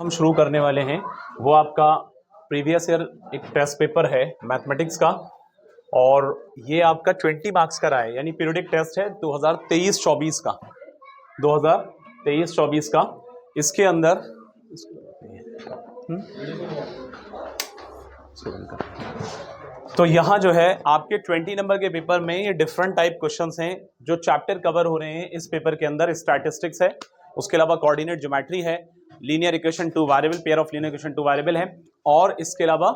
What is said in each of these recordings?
हम शुरू करने वाले हैं वो आपका प्रीवियस ईयर एक टेस्ट पेपर है मैथमेटिक्स का, और ये आपका 20 मार्क्स का रहा है, यानी पीरियडिक टेस्ट है 2023-24 का, 2023-24 का। इसके अंदर तो यहाँ जो है आपके 20 नंबर के पेपर में ये डिफरेंट टाइप क्वेश्चंस हैं जो चैप्टर कवर हो रहे हैं इस पेपर के अंदर। स्टैटिस्टिक्स है, उसके अलावा कोऑर्डिनेट ज्योमेट्री है, linear equation two variable, pair of linear equation two variable है, और इसके अलावा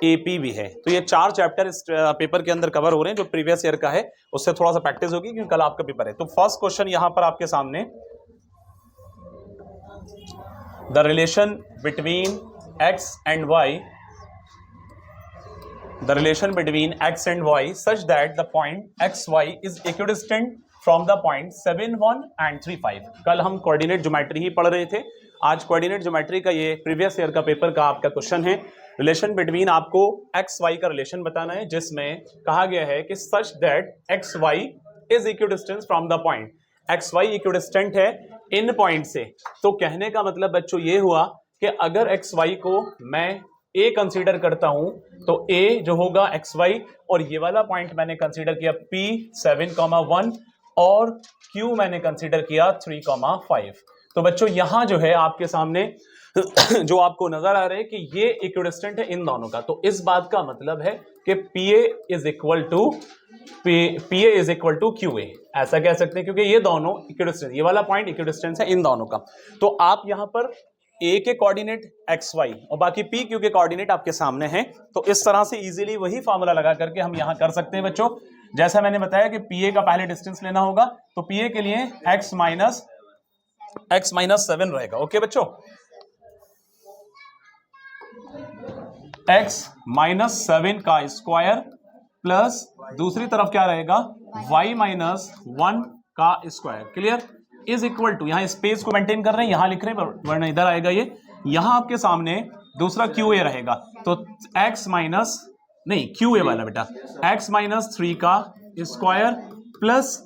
एपी भी है। तो ये 4 चैप्टर इस पेपर के अंदर कवर हो रहे हैं जो प्रीवियस ईयर का है, उससे थोड़ा सा प्रैक्टिस होगी क्योंकि कल आपका पेपर है। तो फर्स्ट क्वेश्चन यहां पर आपके सामने, the relation between x and y, the relation between x and y such that the point xy is equidistant from the point 7, 1 and 3, 5। कल हम कोऑर्डिनेट ज्योमेट्री ही पढ़ रहे थे, आज कोऑर्डिनेट ज्योमेट्री का ये प्रीवियस ईयर का पेपर का आपका क्वेश्चन है। रिलेशन बिटवीन आपको एक्स वाई का रिलेशन बताना है जिसमें कहा गया है कि such that x y is equidistant from the point, x y equidistant है इन पॉइंट से। तो कहने का मतलब बच्चों ये हुआ कि अगर एक्स वाई को मैं ए कंसीडर करता हूं तो ए जो होगा एक्स वाई, और ये वाला पॉइंट मैंने कंसीडर किया पी 7,1 और क्यू मैंने कंसीडर किया 3,5। तो बच्चों यहां जो है आपके सामने जो आपको नजर आ रहा है कि ये इक्विडिस्टेंट है इन दोनों का। तो इस बात का मतलब है कि PA is equal to Q A, ऐसा कह सकते हैं क्योंकि ये दोनों इक्विडिस्टेंट, ये वाला पॉइंट इक्विडिस्टेंस है इन दोनों का। तो आप यहां पर ए के कोऑर्डिनेट एक्स वाई और बाकी पी क्यू के कोऑर्डिनेट आपके सामने हैं। तो इस तरह से इजीली वही फॉर्मूला लगा करके हम यहां कर सकते हैं बच्चों। जैसा मैंने बताया कि पीए का पहले डिस्टेंस लेना होगा, तो पीए के लिए x माइनस 7 रहेगा। ओके बच्चों, x माइनस 7 का स्क्वायर प्लस दूसरी तरफ क्या रहेगा y माइनस 1 का square. Clear? Is equal to, यहां स्पेस को मेंटेन कर रहे हैं, यहां लिख रहे हैं वरना इधर आएगा ये, यहां आपके सामने दूसरा क्यू ए रहेगा। तो x माइनस नहीं क्यू ए वाला बेटा, x माइनस 3 का स्क्वायर प्लस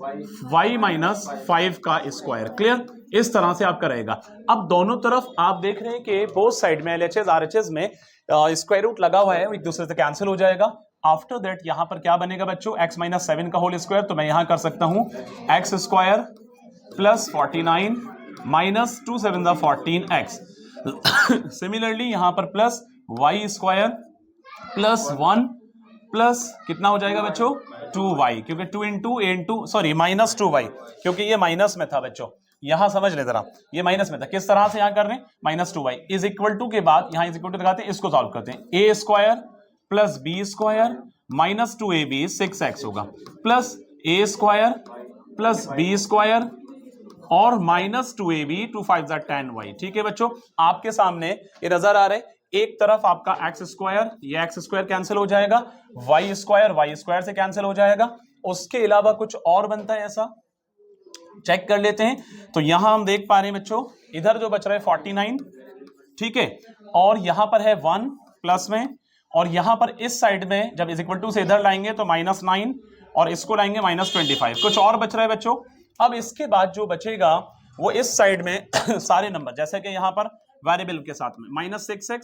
y माइनस 5 का स्क्वायर। क्लियर? इस तरह से आपका रहेगा। अब दोनों तरफ आप देख रहे हैं कि बोथ साइड में LHS RHS में स्क्वायर रूट लगा हुआ है, एक दूसरे से कैंसिल हो जाएगा। आफ्टर दैट यहां पर क्या बनेगा बच्चों, x माइनस 7 का होल स्क्वायर, तो मैं यहां कर सकता हूं x square plus 49 minus 2 7 14x। Similarly यहां पर plus y square plus 1 plus कितना हो जाएगा बच्चों 2y, क्योंकि 2 इंटू ए इंटू सॉरी माइनस 2y, क्योंकि ये माइनस में था बच्चों, यहां समझ ले जरा, ये माइनस में था। किस तरह से यहां कर रहे हैं, minus 2y is equal to के बाद यहां इज इक्वल टू लगाते हैं, इसको सॉल्व करते हैं। a square plus b square minus 2ab 6x होगा, plus a square plus b square और माइनस 2ab 2 5 10y। ठीक है बच्चों, आपके सामने ये नजर आ रहा है, एक तरफ आपका एक्स स्क्वायर, ये एक्स स्क्वायर कैंसिल हो जाएगा, वाई स्क्वायर से कैंसिल हो जाएगा। उसके अलावा कुछ और बनता है ऐसा, चेक कर लेते हैं। तो यहां हम देख पा रहे हैं बच्चों, इधर जो बच रहा है 49, ठीक है, और यहां पर है 1 प्लस में, और यहां पर इस साइड में जब इज इक्वल टू से इधर लाएंगे तो माइनस 9 और इसको लाएंगे माइनस 25। कुछ और बच रहा है बच्चों। अब इसके बाद जो बचेगा वो इस साइड में सारे नंबर, जैसे कि यहां पर वेरिएबल के साथ में माइनस 6x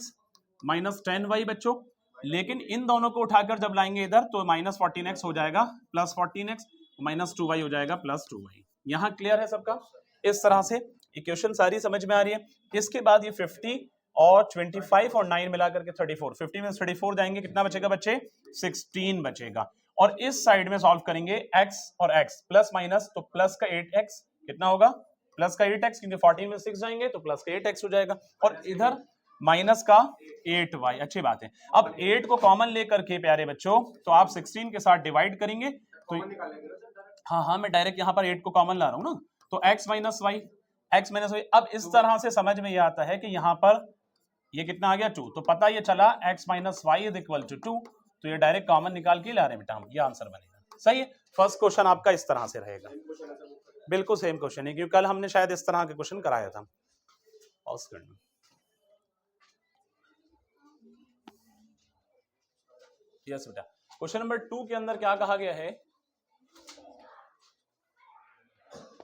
माइनस 10y बच्चों, लेकिन इन दोनों को उठाकर जब लाएंगे इधर तो माइनस 14x हो जाएगा प्लस 14x माइनस 2y हो जाएगा प्लस 2y। यहां क्लियर है सबका? इस तरह से इक्वेशन सारी समझ में आ रही है। इसके बाद ये 50 और 25 और 9 मिलाकर के 34, 50 में 34 जाएंगे, कितना बचेगा बच्चे 16 बचेगा। और इस साइड में सॉल्व करेंगे x और x प्लस माइनस, तो प्लस का 8x कितना होगा, प्लस का 8x, क्योंकि 14 में 6 जाएंगे तो प्लस का 8x हो जाएगा, और इधर माइनस का 8y। अच्छी बात है। अब 8 को कॉमन लेकर के प्यारे बच्चों तो आप 16 के साथ डिवाइड करेंगे तो हाँ मैं डायरेक्ट यहां पर 8 को कॉमन ला रहा हूं ना, तो x माइनस वाई। अब इस तरह से समझ में यह आता है कि यहां पर ये कितना आ गया 2, तो पता ये चला x minus y is equal to 2, तो ये डायरेक्ट कॉमन निकाल के ला रहे हैं बेटा हम, ये आंसर बनेगा। सही है, फर्स्ट क्वेश्चन आपका इस तरह से रहेगा, बिल्कुल सेम क्वेश्चन है क्योंकि कल हमने शायद इस तरह के क्वेश्चन कराया था। यस बेटा, क्वेश्चन नंबर 2 के अंदर क्या कहा गया है,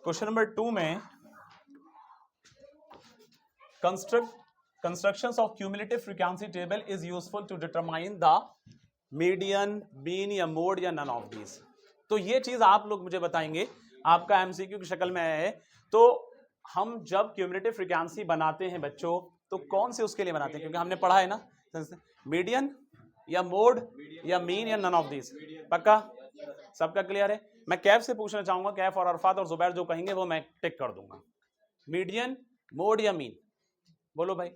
क्वेश्चन नंबर 2 में construct constructions of cumulative frequency table is useful to determine the median, mean या मोड या नन ऑफ दीज। तो ये चीज आप लोग मुझे बताएंगे, आपका एमसीक्यू की शक्ल में है। तो हम जब क्यूमुलेटिव फ्रीक्वेंसी बनाते हैं बच्चों, तो कौन से उसके लिए बनाते हैं? क्योंकि हमने पढ़ा है ना, मीडियन या मोड या मीन या नन ऑफ दीज। पक्का सबका क्लियर है? मैं कैफ से पूछना चाहूंगा, कैफ और अरफात और जुबैर जो कहेंगे वो मैं टिक कर दूंगा। मीडियन, मोड या मीन? बोलो भाई।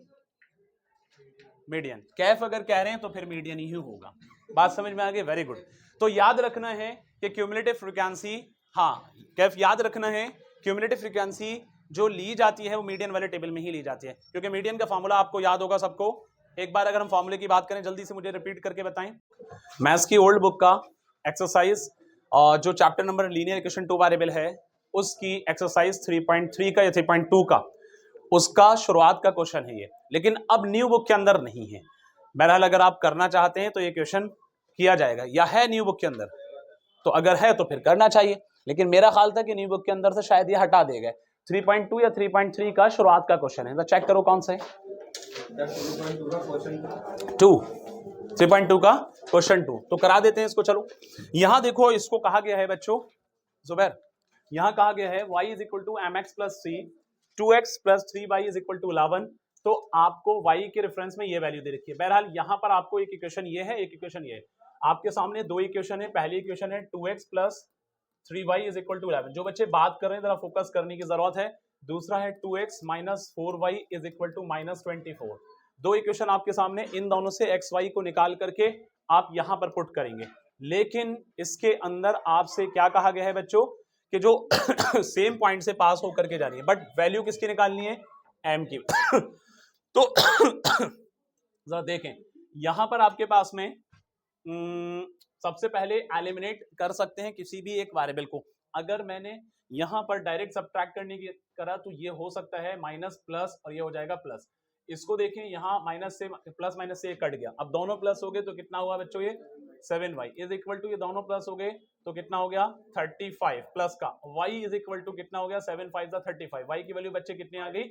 मीडियन। कैफ अगर कह रहे हैं तो फिर मीडियन ही होगा। बात समझ में आ गई? Very good. तो याद रखना है कि क्यूमुलेटिव फ्रीक्वेंसी, हाँ कैफ याद रखना है, क्यूमुलेटिव फ्रीक्वेंसी जो ली जाती है वो मीडियन वाले टेबल में ही ली जाती है, क्योंकि मीडियन का फॉर्मूला आपको याद होगा सबको। एक बार अगर हम फॉर्मूले की बात करें, जल्दी से मुझे रिपीट करके बताएं। मैथ्स की ओल्ड बुक का एक्सरसाइज जो chapter number linear equation two variable है, उसकी एक्सरसाइज 3.3 का या 3.2 का, उसका शुरुआत का क्वेश्चन है ये, लेकिन अब न्यू बुक के अंदर नहीं है। बहरहाल अगर आप करना चाहते हैं तो ये क्वेश्चन किया जाएगा, या है न्यू बुक के अंदर, तो अगर है तो फिर करना चाहिए, लेकिन मेरा ख्याल था कि न्यू बुक के अंदर से शायद ये हटा देगा। 3.2 या 3.3 का शुरुआत का क्वेश्चन है, तो चेक करो कौन सा है। 3.2 का क्वेश्चन 2 तो करा देते हैं इसको। चलो यहां देखो, इसको कहा गया है बच्चों, जुबैर यहां कहा गया है y is equal to mx plus 3, 2x plus 3y is equal to 11। तो आपको y के रेफरेंस में ये वैल्यू दे रखी है। बहरहाल यहां पर आपको एक इक्वेशन ये है, एक इक्वेशन ये है। आपके सामने दो इक्वेशन है। पहली इक्वेशन है 2x plus 3y is equal to 11। जो बच्चे बात कर रहे हैं जरा फोकस करने की जरूरत है। दूसरा है 2x minus 4y is equal to minus 24। दो इक्वेशन आपके सामने, इन दोनों से एक्स वाई को निकाल करके आप यहां पर पुट करेंगे। लेकिन इसके अंदर आपसे क्या कहा गया है बच्चों कि जो सेम पॉइंट से पास होकर के जा रही है, बट वैल्यू किसकी निकालनी है? एम की। तो जरा देखें यहां पर आपके पास में सबसे पहले एलिमिनेट कर सकते हैं किसी भी एक वेरिएबल को। अगर मैंने यहां पर डायरेक्ट सब्ट्रैक्ट करने की करा तो ये हो सकता है माइनस प्लस और ये हो जाएगा प्लस। इसको देखें, यहाँ माइनस से प्लस माइनस से कट गया, अब दोनों प्लस हो गए तो कितना हुआ बच्चों? ये 7y इज इक्वल टू, ये दोनों प्लस हो गए तो कितना हो गया? 35 प्लस का y इज इक्वल टू कितना हो गया? 7 5 35। y की वैल्यू बच्चे कितनी आ गई?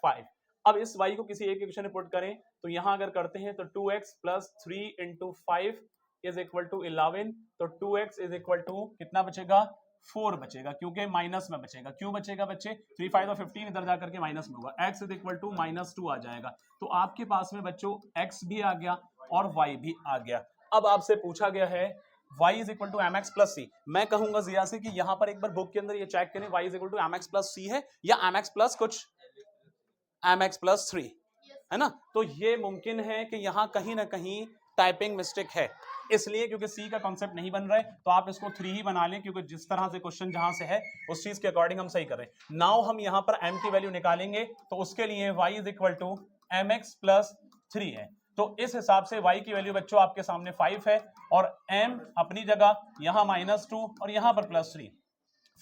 5। अब इस y को किसी एक इक्वेशन में पुट करें तो यहां अगर करते हैं तो 2x plus 3 into 5 is equal to 11। तो 2x इज इक्वल टू कितना बचेगा? 4 बचेगा, क्योंकि माइनस में बचेगा। क्यों बचेगा बच्चे? 3 5 और 15 इधर जाकर के माइनस में होगा। x is equal to minus 2 आ जाएगा। तो आपके पास में बच्चों x भी आ गया और y भी आ गया। अब आपसे पूछा गया है y is equal to mx plus c। मैं कहूंगा जिया से कि यहां पर एक बार बुक के अंदर ये चेक करें y is equal to mx plus c है या mx प्लस कुछ mx प्लस 3 है ना। तो ये मुमकिन है कि यहां कहीं ना कहीं टाइपिंग मिस्टेक है, इसलिए क्योंकि सी का कॉन्सेप्ट नहीं बन रहा है तो आप इसको 3 ही बना लें, क्योंकि जिस तरह से क्वेश्चन जहां से है उस चीज के अकॉर्डिंग हम सही कर रहे हैं। नाउ हम यहां पर m की वैल्यू निकालेंगे तो उसके लिए y is equal to mx plus 3 है। तो इस हिसाब से y की वैल्यू बच्चों आपके सामने 5 है और m अपनी जगह यहां -2 और यहां पर +3।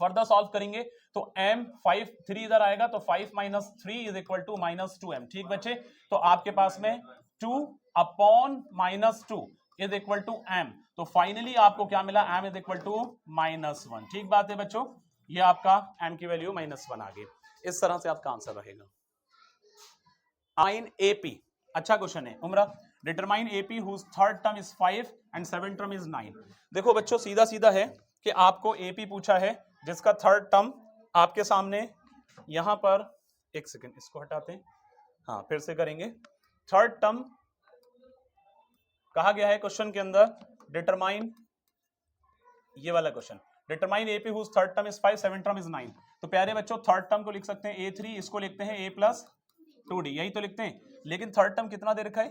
फर्दर सॉल्व करेंगे तो m 5 3 इधर आएगा तो 5 minus 3 is equal to -2m। ठीक बच्चे, तो आपके पास में 2 upon -2 is equal to m। तो फाइनली आपको क्या मिला? m is equal to -1। ठीक बात है बच्चों, ये आपका m की वैल्यू -1 आ गई। इस तरह से आपका आंसर रहेगा। AP अच्छा क्वेश्चन है उमरा। Determine AP whose third term is 5 and 7 term is 9। देखो बच्चों सीधा सीधा है कि आपको AP पूछा है जिसका थर्ड टर्म आपके सामने यहां पर, एक सेकंड इसको हटाते हैं, हाँ फिर से करेंगे। थर्ड टर्म कहा गया है क्वेश्चन के अंदर, डिटरमाइन, ये वाला question, determine AP whose third term is 5 7 term is 9। तो प्यारे बच्चों थर्ड टर्म को लिख सकते हैं A3, इसको लिखते हैं A प्लस 2D, यही तो लिखते हैं। लेकिन थर्ड टर्म कितना दे रखा है?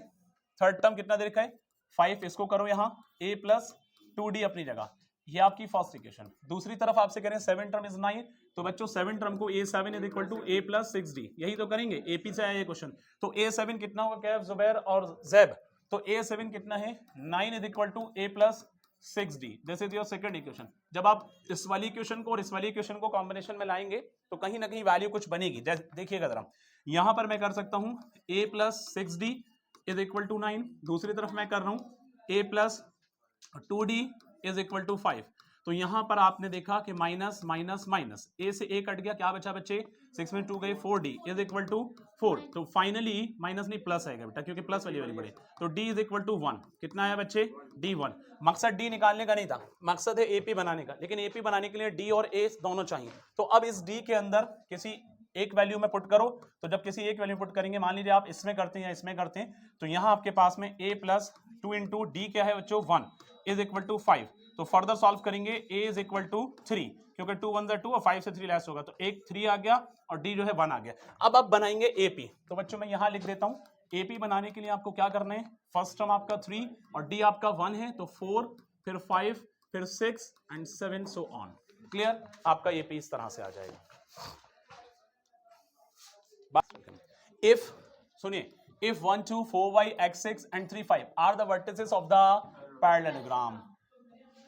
थर्ड टर्म कितना दे रखा है? 5। इसको करो यहाँ A प्लस 2D अपनी जगह, ये आपकी फर्स्ट इक्वेशन। दूसरी तरफ आपसे करें 7 टर्म इज 9, तो बच्चों 7 टर्म को A7 is equal to A plus 6D, यही तो करेंगे। AP से आया ये क्वेश्चन, तो A7 कितना होगा कैफ, जुबैर और जैब? तो A7 कितना है? 9 is equal to A plus 6D। This is your second equation. जब आप इस वाली इक्वेशन को और इस वाली इक्वेशन को कॉम्बिनेशन में लाएंगे तो कहीं ना कहीं वैल्यू कुछ बनेगी। देखिएगा जरा, यहां पर मैं कर सकता हूं A plus 6D is equal to 9, दूसरी तरफ मैं कर रहा हूं A plus 2D is equal to 5। तो यहां पर आपने देखा कि माइनस माइनस माइनस, ए से ए कट गया, क्या बचा बच्चे 6 में 2 गए 4d इज इक्वल टू 4। तो फाइनली माइनस नहीं प्लस आएगा बेटा, क्योंकि प्लस वाली वाली बढ़े, तो d इज इक्वल टू 1। कितना आया बच्चे d1। मकसद d निकालने का नहीं था, मकसद है एपी बनाने का, लेकिन एपी बनाने के लिए d और a दोनों चाहिए। तो अब इस d के अंदर किसी एक वैल्यू में पुट करो, तो जब किसी एक वैल्यू पुट करेंगे, मान लीजिए आप इसमें करते हैं या इसमें करते हैं, तो यहां आपके पास में a प्लस 2 इंटू डी क्या है बच्चों 1 इज इक्वल टू 5। तो फर्दर सॉल्व करेंगे a इज इक्वल टू 3, क्योंकि 2 1 2 और 5 से 3 लेस होगा, तो एक 3 आ गया और d जो है 1 आ गया। अब आप बनाएंगे AP। तो बच्चों मैं यहां लिख देता हूं AP बनाने के लिए आपको क्या करना है, फर्स्ट टर्म आपका 3 और d आपका 1 है, तो 4 फिर 5 फिर 6 एंड 7 सो ऑन। क्लियर, आपका AP इस तरह से आ जाएगा। If सुनिए, if 1 2 4y x 6 and 3 5 are the vertices of the parallelogram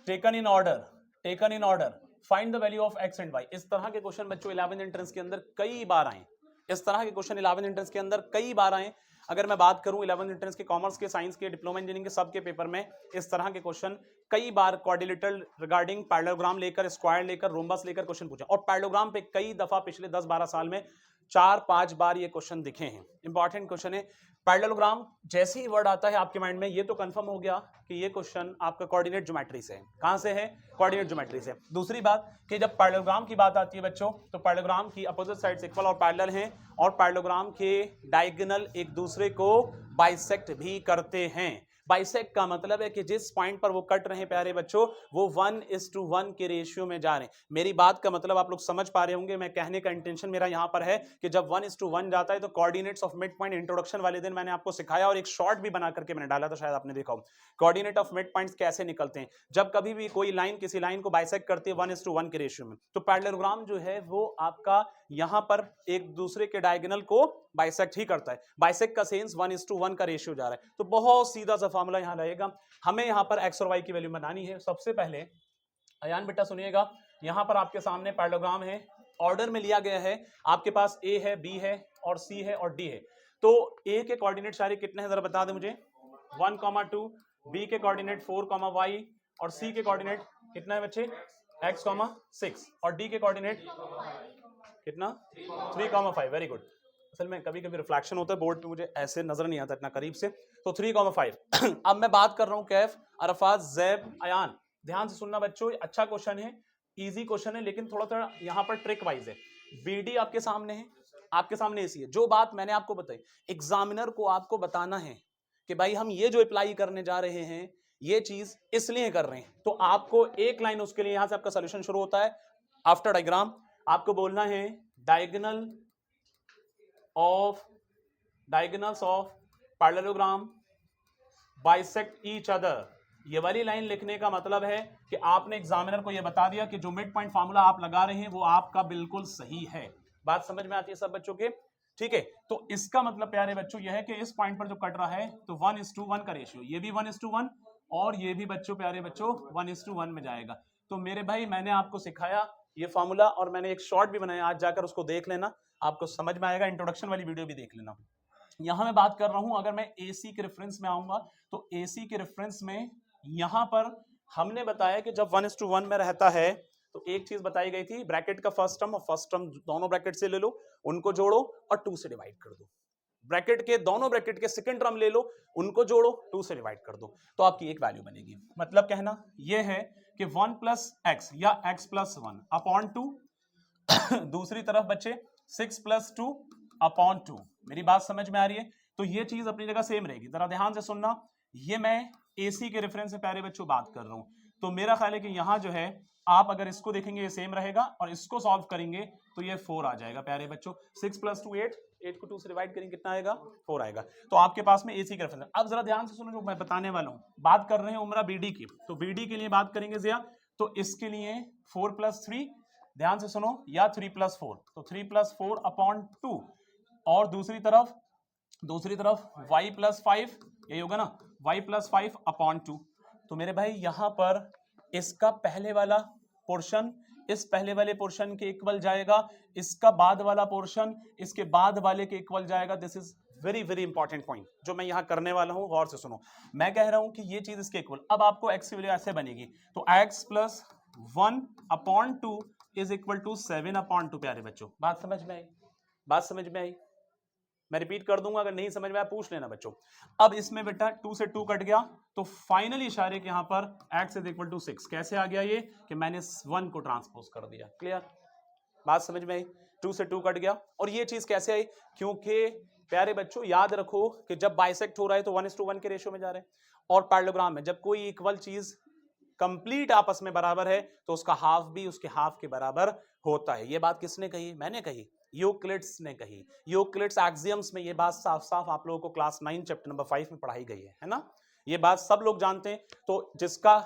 taken in order find the value of x and y। इस तरह के क्वेश्चन बच्चों 11th एंट्रेंस के अंदर कई बार आए, इस तरह के क्वेश्चन 11th एंट्रेंस के अंदर कई बार आए। अगर मैं बात करूं 11th एंट्रेंस के, कॉमर्स के, साइंस के, डिप्लोमा इंजीनियरिंग के, सबके पेपर में इस तरह के क्वेश्चन कई बार क्वाड्रिलेटरल रिगार्डिंग पैरेललोग्राम लेकर, स्क्वायर लेकर, रोम्बस लेकर क्वेश्चन पूछे, और पैरेललोग्राम पे कई दफा पिछले 10-12 साल में 4-5 बार ये क्वेश्चन दिखे हैं। इंपॉर्टेंट क्वेश्चन है पैरेललोग्राम। जैसे ही वर्ड आता है आपके माइंड में, ये तो कंफर्म हो गया कि ये क्वेश्चन आपका कोऑर्डिनेट ज्योमेट्री से है। कहां से है, कोऑर्डिनेट ज्योमेट्री से। दूसरी बात कि जब पैरेललोग्राम की बात आती है बच्चों, तो पैरेललोग्राम की अपोजिट साइड्स इक्वल और पैरेलल हैं, और पैरेललोग्राम के डायगोनल एक दूसरे को बाइसेक्ट भी करते हैं। बाइसेक्ट का मतलब है कि जिस पॉइंट पर वो कट रहे हैं प्यारे बच्चों, वो 1:1 के रेशियो में जा रहे हैं। मेरी बात का मतलब आप लोग समझ पा रहे होंगे। मैं कहने का इंटेंशन मेरा यहां पर है कि जब 1:1 जाता है, तो coordinates of mid point introduction वाले दिन मैंने आपको सिखाया, और एक शॉर्ट भी बना करके मैंने डाला था, शायद आपने देखा हो, कोऑर्डिनेट ऑफ मिड पॉइंट्स कैसे निकलते हैं जब कभी भी कोई लाइन किसी लाइन को बाइसेक्ट करती है 1:1 के रेशियो में। तो पैरेललोग्राम जो है वो आपका यहां पर एक दूसरे के डायगोनल को बाइसेक्ट ही करता है। बाइसेक्ट का सेंस 1:1 का रेशियो जा रहा है। तो बहुत सीधा सा फॉर्मूला यहां लगेगा, हमें यहां पर x और y की वैल्यू बनानी है। सबसे पहले अयान बेटा सुनिएगा, यहां पर आपके सामने पैरेललोग्राम है, ऑर्डर में लिया गया है। आपके पास a है, b है और c है और d है। तो a के कोऑर्डिनेट सारे कितने हैं जरा बता दे मुझे, 1, 2, b के कोऑर्डिनेट 4, y, और c के कोऑर्डिनेट कितना है बच्चे, x, 6, और d के कोऑर्डिनेट कितना 3, 5। Very good. असल में कभी कभी रिफ्लेक्शन होता है बोर्ड पे, मुझे ऐसे नजर नहीं आता इतना करीब से, तो 3, 5। अब मैं बात कर रहा हूं कैफ, अरफात, जैब, अयान। ध्यान से सुनना बच्चों, अच्छा क्वेश्चन है, इजी क्वेश्चन है, लेकिन थोड़ा थोड़ा यहां पर ट्रिक वाइज है। बीडी आपके सामने है, आपके सामने एसी है। जो बात मैंने आपको बताई, एग्जामिनर को आपको बताना है कि भाई हम ये जो अप्लाई करने जा रहे हैं, ये चीज इसलिए कर रहे हैं। तो आपको एक लाइन उसके लिए, यहां से आपका सोल्यूशन शुरू होता है। आफ्टर डायग्राम आपको बोलना है diagonals of parallelogram bisect each other. ये वाली लाइन लिखने का मतलब है कि आपने एग्जामिनर को यह बता दिया कि जो मिड पॉइंट फार्मूला आप लगा रहे हैं वो आपका बिल्कुल सही है। बात समझ में आती है सब बच्चों के, ठीक है। तो इसका मतलब प्यारे बच्चों यह है कि इस पॉइंट पर जो कट रहा है, तो 1:1 का रेशियो, ये भी 1:1 और ये भी बच्चों प्यारे बच्चों 1:1 में जाएगा। तो मेरे भाई मैंने आपको सिखाया ये फार्मूला, और मैंने एक शॉर्ट भी बनाया, आज जाकर उसको देख लेना, आपको समझ में आएगा। इंट्रोडक्शन वाली वीडियो भी देख लेना। यहां मैं बात कर रहा हूं, अगर मैं AC के रेफरेंस में आऊंगा, तो AC के रेफरेंस में यहां पर हमने बताया कि जब 1:1 में रहता है, तो एक चीज बताई गई थी, ब्रैकेट का फर्स्ट टर्म और फर्स्ट टर्म दोनों ब्रैकेट से ले लो, उनको जोड़ो और 2 से डिवाइड कर दो। ब्रैकेट के दोनों ब्रैकेट के सेकंड टर्म ले लो, उनको जोड़ो, 2 से डिवाइड कर दो, तो आपकी एक वैल्यू बनेगी। मतलब कहना यह है कि 1 + x या x + 1 अपॉन 2, दूसरी तरफ बच्चे 6 + 2 अपॉन 2। मेरी बात समझ में आ रही है? तो ये चीज अपनी जगह सेम रहेगी। जरा ध्यान से सुनना, ये मैं AC के रेफरेंस से प्यारे बच्चों बात कर रहा हूं। तो मेरा ख्याल है कि यहां जो है, आप अगर इसको देखेंगे ये सेम रहेगा, और इसको सॉल्व करेंगे तो ये 4 आ जाएगा प्यारे बच्चों। 6 + 2 8, 8 को 2 से डिवाइड करेंगे कितना आएगा, 4 आएगा। तो आपके पास में AC का रेफरेंस। अब जरा ध्यान से सुनो जो मैं बताने वाला हूं। बात कर रहे हैं उमरा BD की, तो BD के लिए बात करेंगे जिया, तो इसके लिए 4 + 3, ध्यान से सुनो, या 3 + 4, तो 3 + 4 अपॉन 2, और दूसरी तरफ y + 5, यही होगा ना, y + 5 अपॉन 2। तो मेरे भाई यहां पर इसका पहले वाला पोर्शन इस पहले वाले पोर्शन के इक्वल जाएगा, इसका बाद वाला पोर्शन इसके बाद वाले के इक्वल जाएगा। This is very very important point जो मैं यहां करने वाला हूं, गौर से सुनो। मैं कह रहा हूं कि ये चीज इसके इक्वल। अब आपको x की वैल्यू ऐसे बनेगी, तो x + 1/2 इज इक्वल टू 7/2। प्यारे बच्चों बात समझ में आई? बात समझ में आई? मैं रिपीट कर दूंगा, अगर नहीं समझ में आया पूछ लेना बच्चों। अब इसमें बेटा 2 से 2 कट गया, तो फाइनली इशारे के यहां पर x इज इक्वल टू 6 कैसे आ गया? ये कि मैंने 1 को ट्रांसपोज कर दिया। क्लियर? बात समझ में आई? 2 से 2 कट गया। और ये चीज कैसे आई? क्योंकि प्यारे बच्चों याद रखो कि जब बाइसेक्ट हो रहा है तो 1:1 के रेशियो में जा रहे हैं, और पैरेललोग्राम में जब कोई इक्वल चीज कंप्लीट आपस में बराबर है तो उसका हाफ भी उसके हाफ के बराबर होता है। ये बात किसने कही? मैंने कही, यूक्लिड्स ने कही। यूक्लिड्स एक्सियम्स में ये बात साफ साफ आप लोगों को क्लास 9 चैप्टर नंबर 5 में पढ़ाई गई है ना? ये बात सब लोग जानते हैं। तो जिसका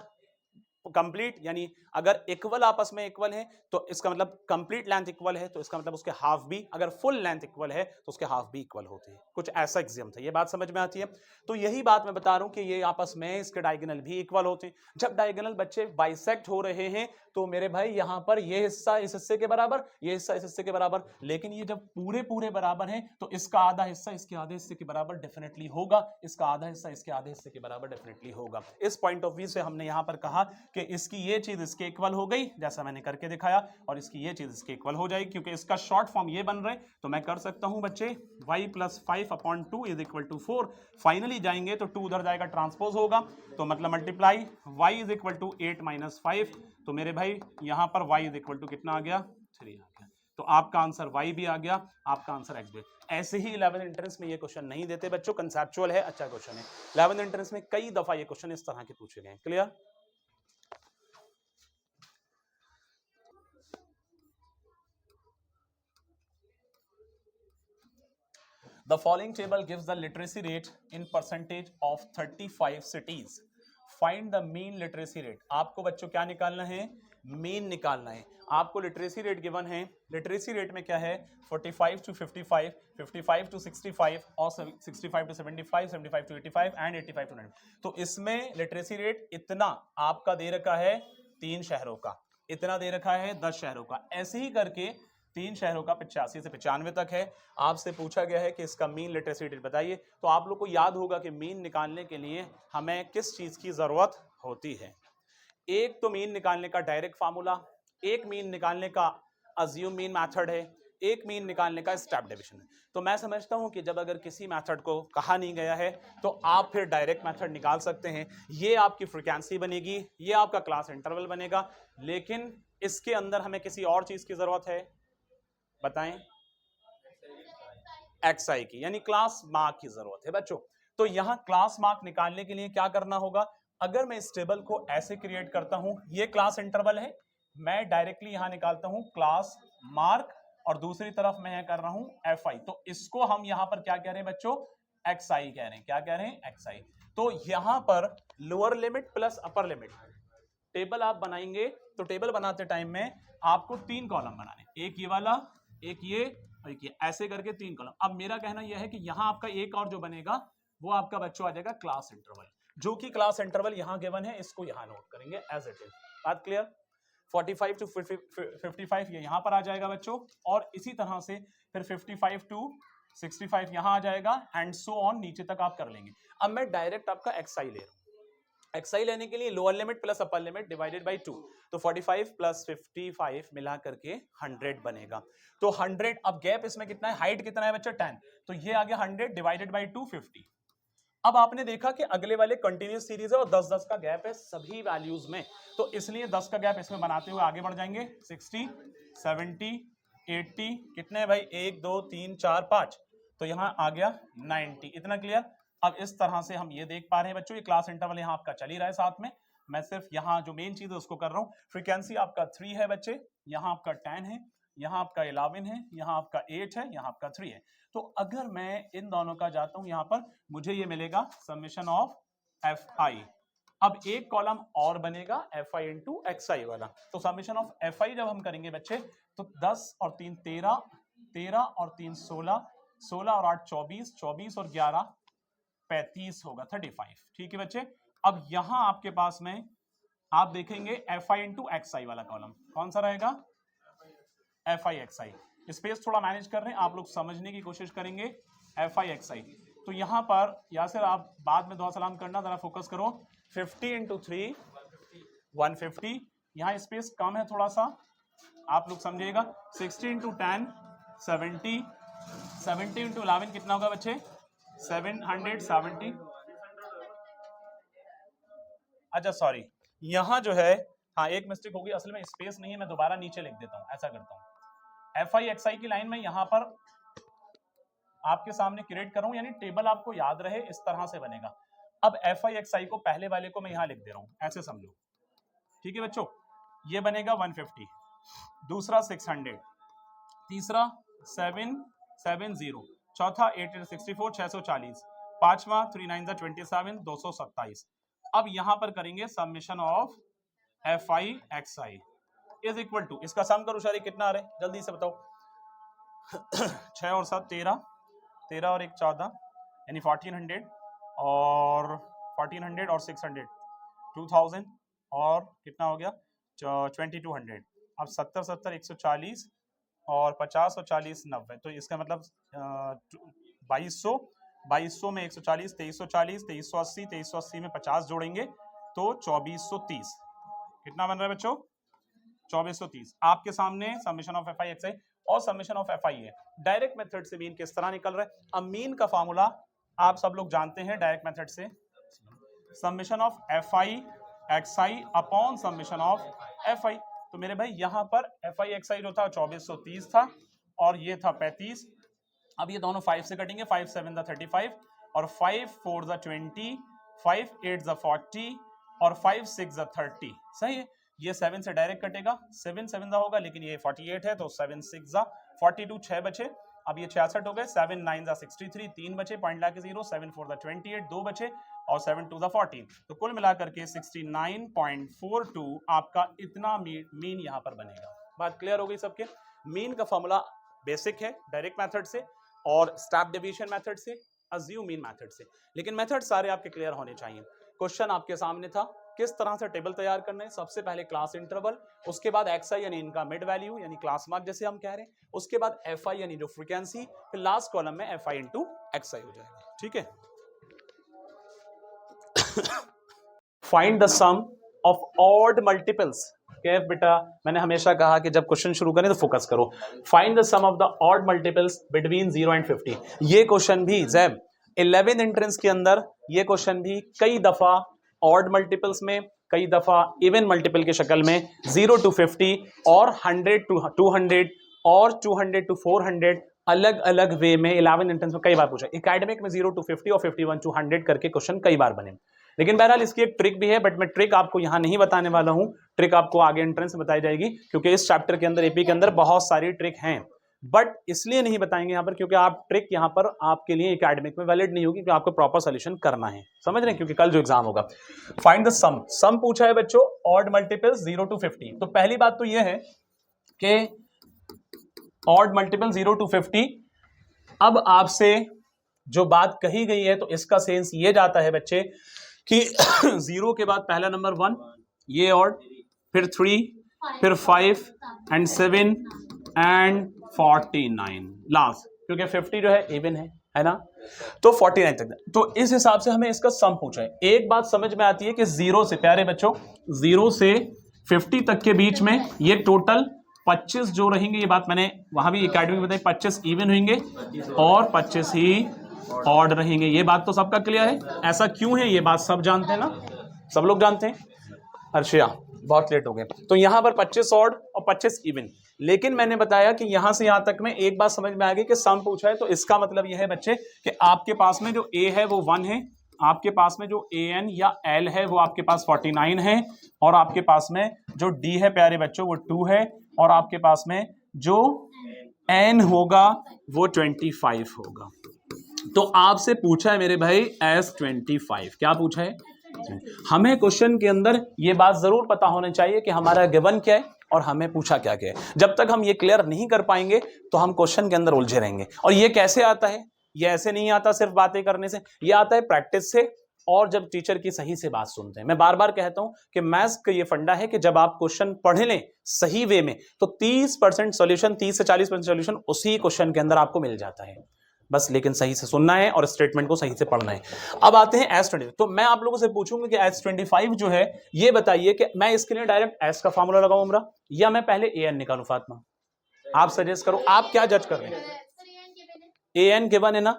कंप्लीट यानी अगर इक्वल आपस में इक्वल है तो इसका मतलब कंप्लीट लेंथ इक्वल है, तो इसका मतलब उसके हाफ भी, अगर फुल लेंथ इक्वल है तो उसके हाफ भी इक्वल होते हैं। कुछ ऐसा एग्जाम था। ये बात समझ में आती है? तो यही बात मैं बता रहा हूं कि ये आपस में इसके डायगोनल भी इक्वल होते हैं। जब डायगोनल बच्चे बाइसेक्ट हो रहे हैं तो मेरे भाई यहां पर ये हिस्सा इस हिस्से के बराबर, ये हिस्सा इस हिस्से के बराबर, लेकिन ये जब पूरे पूरे बराबर हैं तो इसका आधा हिस्सा इसके आधे हिस्से के बराबर डेफिनेटली होगा, इसका आधा हिस्सा इसके आधे हिस्से के बराबर डेफिनेटली होगा। इस पॉइंट ऑफ व्यू से हमने यहां पर कहा कि इसकी ये चीज इसके इक्वल हो गई, जैसा मैंने करके दिखाया, और इसकी ये चीज इसके इक्वल हो जाएगी। क्योंकि इसका शॉर्ट फॉर्म ये बन रहा है तो मैं कर सकता हूं बच्चे y + 5/2 is equal to 4। Finally जाएंगे तो 2 उधर जाएगा, ट्रांसपोज होगा, तो मतलब multiply y is equal to 8 - 5। तो मेरे भाई यहां पर y इज इक्वल टू कितना आ गया? 3 आ गया। तो आपका आंसर y भी आ गया, आपका आंसर x भी। ऐसे ही 11th एंट्रेंस में ये क्वेश्चन नहीं देते बच्चों, कंसेप्चुअल है, अच्छा क्वेश्चन है। 11th एंट्रेंस में कई दफा ये क्वेश्चन इस तरह के पूछे गए। Clear? The following table gives the literacy rate in percentage of 35 cities. Find the mean literacy rate. आपको बच्चों क्या निकालना है? मीन निकालना है। आपको लिटरेसी रेट गिवन है। लिटरेसी रेट में क्या है? 45 to 55, 55 to 65 और 65 to 75, 75 to 85 एंड 85 to 90। तो इसमें लिटरेसी रेट इतना आपका दे रखा है 3 शहरों का, इतना दे रखा है 10 शहरों का। ऐसे ही करके 3 शहरों का 85 से 95 तक है। आपसे पूछा गया है कि इसका मीन लिटरेसी रेट बताइए। तो आप लोग को याद होगा कि मीन निकालने के लिए हमें किस चीज की जरूरत होती है। एक तो मीन निकालने का डायरेक्ट फार्मूला, एक मीन निकालने का अज्यूम मीन मेथड है, एक मीन निकालने का स्टेप डिवीजन है। तो मैं समझता हूं कि जब अगर किसी मेथड को कहा नहीं गया है तो आप फिर डायरेक्ट मेथड निकाल सकते हैं। ये आपकी फ्रीक्वेंसी बनेगी, ये आपका क्लास इंटरवल बनेगा, लेकिन इसके अंदर हमें किसी और चीज की जरूरत है, बताएं? XI की, यानी क्लास मार्क की जरूरत है बच्चों। तो यहां क्लास मार्क निकालने के लिए क्या करना होगा? अगर मैं इस टेबल को ऐसे क्रिएट करता हूं, ये क्लास इंटरवल है, मैं डायरेक्टली यहां निकालता हूं क्लास मार्क, और दूसरी तरफ मैं यहां कर रहा हूं FI। तो इसको हम यहां पर क्या कह रहे हैं बच्चों? XI कह रहे हैं। क्या कह रहे हैं? XI। तो यहां पर lower limit plus upper limit table आप बनाएंगे, तो टेबल बनाते टाइम में आपको 3 कॉलम बनाने, एक ये वाला, एक ये और एक ये, ऐसे करके 3 कॉलम। अब मेरा कहना यह है कि यहां आपका एक और जो बनेगा वो आपका बच्चों आ जाएगा क्लास इंटरवल, जो कि क्लास इंटरवल यहां गिवन है, इसको यहां नोट करेंगे एज इट इज। बात क्लियर? 45 to 55 ये यहां पर आ जाएगा बच्चों, और इसी तरह से फिर 55 to 65 यहां आ जाएगा, एंड सो ऑन नीचे तक आप कर लेंगे। अब मैं डायरेक्ट आपका XI ले रहा हूं। XI लेने के लिए lower limit plus upper limit divided by 2, तो 45 प्लस 55 मिला करके 100 बनेगा। तो 100, अब गैप इसमें कितना है? हाइट कितना है बच्चा? 10, तो ये आ गया 100 डिवाइडेड बाय 250। अब आपने देखा कि अगले वाले कंटिन्यूस सीरीज है और 10-10 का गैप है सभी वैल्यूज में, तो इसलिए 10 का गैप इसमें बनाते हुए आगे बढ़ जाएंगे। 60, 70, 80, कितने भाई? 1 2 3 4 5, तो यहां आ गया 90। इतना क्लियर? अब इस तरह से हम ये देख पा रहे हैं बच्चों, ये क्लास इंटरवल यहां आपका चल ही रहा है साथ में, मैं सिर्फ यहां जो मेन चीज है उसको कर रहा हूं। फ्रीक्वेंसी आपका 3 है बच्चे, यहां आपका 10 है, यहां आपका 11 है, यहां आपका 8 है, यहां आपका 3 है। तो अगर मैं इन दोनों का जाता हूं यहां पर, मुझे ये मिलेगा समेशन ऑफ FI। अब एक कॉलम और बनेगा FI इंटू XI वाला। तो समेशन ऑफ FI जब हम करेंगे बच्चे, तो 10 और 3 13, 13 और 3 16, 16 और 8 24, 24 और 11 35 होगा, 35। ठीक है बच्चे? अब यहां आपके पास में आप देखेंगे FI इंटू XI वाला कॉलम कौन सा रहेगा? FI XI। स्पेस थोड़ा मैनेज कर रहे हैं, आप लोग समझने की कोशिश करेंगे। FI XI, तो यहां पर यासिर आप बाद में दुआ सलाम करना, जरा फोकस करो। 50 इंटू 3 150, यहाँ स्पेस कम है थोड़ा सा, आप लोग समझिएगा। 60 इंटू 10 70, 70 इंटू 11 कितना होगा बच्चे? 770। अच्छा सॉरी, यहाँ जो है हाँ एक मिस्टेक होगी, असल में स्पेस नहीं है, मैं दोबारा नीचे लिख देता हूँ, ऐसा करता हूँ। एफ आई एक्स आई की लाइन में यहाँ पर आपके सामने क्रिएट कर रहा हूँ, यानी टेबल आपको याद रहे इस तरह से बनेगा। अब एफ आई एक्स आई को पहले वाले को मैं यहाँ लिख दे रहा हूँ, ऐसे समझो, ठीक है बच्चों। ये बनेगा 150, दूसरा 600, तीसरा 770, चौथा 864 640, पांचवा 3 9 27 227। अब यहां पर करेंगे summation of f i x i is equal to, इसका सम करो सारी, कितना आ रहा है जल्दी से बताओ। 6 और 7 13, 13 और 1 14, यानी 1400, और 1400 और 600 2000, और कितना हो गया 2200। अब 70 70 140, और 50 और 40 90, तो इसका मतलब 2200, 2200 में 140 2340, 2380, 2380 में 50 जोड़ेंगे तो 2430। कितना बन रहा है बच्चों? 2430। आपके सामने summation of f i x i और समेशन ऑफ एफ आई है। डायरेक्ट मेथड से मीन किस तरह निकल रहा है? अब मीन का फॉर्मूला आप सब लोग जानते हैं डायरेक्ट मेथड से, summation of f i x I upon summation of f आई। तो मेरे भाई यहाँ पर एफ आई एक्स आई जो था 2430 था, और ये था 35। अब ये दोनों 5 से कटेंगे, 5 7 35, और 5 4 20, 5 8 40, और 5 6 30। सही है, ये 7 से डायरेक्ट कटेगा, 7 7 होगा, लेकिन ये 48 है तो 7 6 42, 6 बचे। अब ये 66 हो गए, 7 9 63, 3 बचे, पॉइंट लाके 0, 7 4 28, 2 बचे, और 7 2 14। तो कुल मिलाकर के 69.42 आपका इतना मीन यहाँ पर बनेगा। बात क्लियर हो गई सबके? मीन का फॉर्मूला बेसिक है डायरेक्ट मेथड से, और स्टेप डिवीजन मेथड से, अज्यूम मीन मेथड से, लेकिन मेथड सारे आपके क्लियर होने चाहिए। क्वेश्चन आपके सामने था, किस तरह से टेबल तैयार करना है? सबसे पहले क्लास इंटरवल, उसके बाद एक्स आई यानी इनका मिड वैल्यू यानी क्लास मार्क जैसे हम कह रहे हैं, उसके बाद एफ आई यानी जो फ्रीक्वेंसी, फिर लास्ट कॉलम में f i into x i हो जाएगा। ठीक है, find the sum of odd multiples. कैफ बेटा, मैंने हमेशा कहा कि जब क्वेश्चन शुरू करें तो फोकस करो। Find the sum of the odd multiples between 0 and 50। ये क्वेश्चन भी जैब 11 एंट्रेंस के अंदर, ये क्वेश्चन भी कई दफा ऑड मल्टीपल्स में, कई दफा इवन मल्टीपल के शक्ल में 0 to 50 और 100 to 200 और 200 to 400 अलग अलग वे में 11 एंट्रेंस में कई बार पूछा। एकेडमिक में 0 to 50 और 51 to 100 करके क्वेश्चन कई बार बने। लेकिन बहरहाल इसकी एक ट्रिक भी है, बट मैं ट्रिक आपको यहां नहीं बताने वाला हूं, ट्रिक आपको आगे एंट्रेंस में बताई जाएगी, क्योंकि इस चैप्टर के अंदर एपी के अंदर बहुत सारी ट्रिक हैं, बट इसलिए नहीं बताएंगे यहां पर क्योंकि आप ट्रिक यहां पर आपके लिए एकेडमिक में वैलिड नहीं होगी, क्योंकि आपको प्रॉपर सॉल्यूशन करना है, समझ रहे हैं, क्योंकि कल जो एग्जाम होगा। फाइंड द सम, सम पूछा है बच्चों ऑड मल्टीपल्स 0 to 50। तो पहली बात तो यह है कि ऑड मल्टीपल 0 to 50। अब आपसे जो बात कही गई है तो इसका सेंस ये जाता है बच्चे कि 0 के बाद पहला नंबर 1, ये ऑड, फिर 3, फिर 5 एंड 7 एंड 49 लास्ट, क्योंकि 50 जो है इवन है ना, तो 49 तक। तो इस हिसाब से हमें इसका सम पूछा है। एक बात समझ में आती है कि 0 से, प्यारे बच्चों, 0 से 50 तक के बीच में ये टोटल 25 जो रहेंगे, ये बात मैंने वहां भी एकेडमी में बताई, 25 इवन होंगे और 25 ही ऑड रहेंगे। ये बात तो सबका क्लियर है। ऐसा क्यों है ये बात सब जानते हैं ना, सब लोग जानते हैं। अर्शिया बहुत लेट हो गए। तो यहां पर 25 ऑड और 25 इवन, लेकिन मैंने बताया कि यहां से यहां तक में एक बात समझ में आ गई कि सम पूछा है, तो इसका मतलब यह है बच्चे कि आपके पास में जो ए है वो 1 है, आपके पास में जो ए एन या एल है वो आपके पास 49 है, और आपके पास में जो डी है प्यारे बच्चों वो 2 है, और आपके पास में जो एन होगा वो 25 होगा। तो आपसे पूछा है मेरे भाई S25, क्या पूछा है हमें? क्वेश्चन के अंदर ये बात जरूर पता होनी चाहिए कि हमारा गिवन क्या है और हमें पूछा क्या क्या है। जब तक हम ये क्लियर नहीं कर पाएंगे तो हम क्वेश्चन के अंदर उलझे रहेंगे। और ये कैसे आता है? ये ऐसे नहीं आता सिर्फ बातें करने से, ये आता है प्रैक्टिस से, और जब टीचर की सही से बात सुनते हैं। मैं बार बार कहता हूं कि मैथ्स का ये फंडा है कि जब आप क्वेश्चन पढ़ लें सही वे में तो 30% सॉल्यूशन, 30 से 40% सॉल्यूशन उसी क्वेश्चन के अंदर आपको मिल जाता है। बस, लेकिन सही से सुनना है और स्टेटमेंट को सही से पढ़ना है। अब आते हैं S25। तो मैं आप लोगों से पूछूंगा कि S25 जो है, ये बताइए कि मैं इसके लिए डायरेक्ट S का फॉर्मूला लगाऊं उमरा, या मैं पहले AN निकालूं? फातिमा आप सजेस्ट करो, आप क्या जज कर रहे हैं? AN गिवन है ना,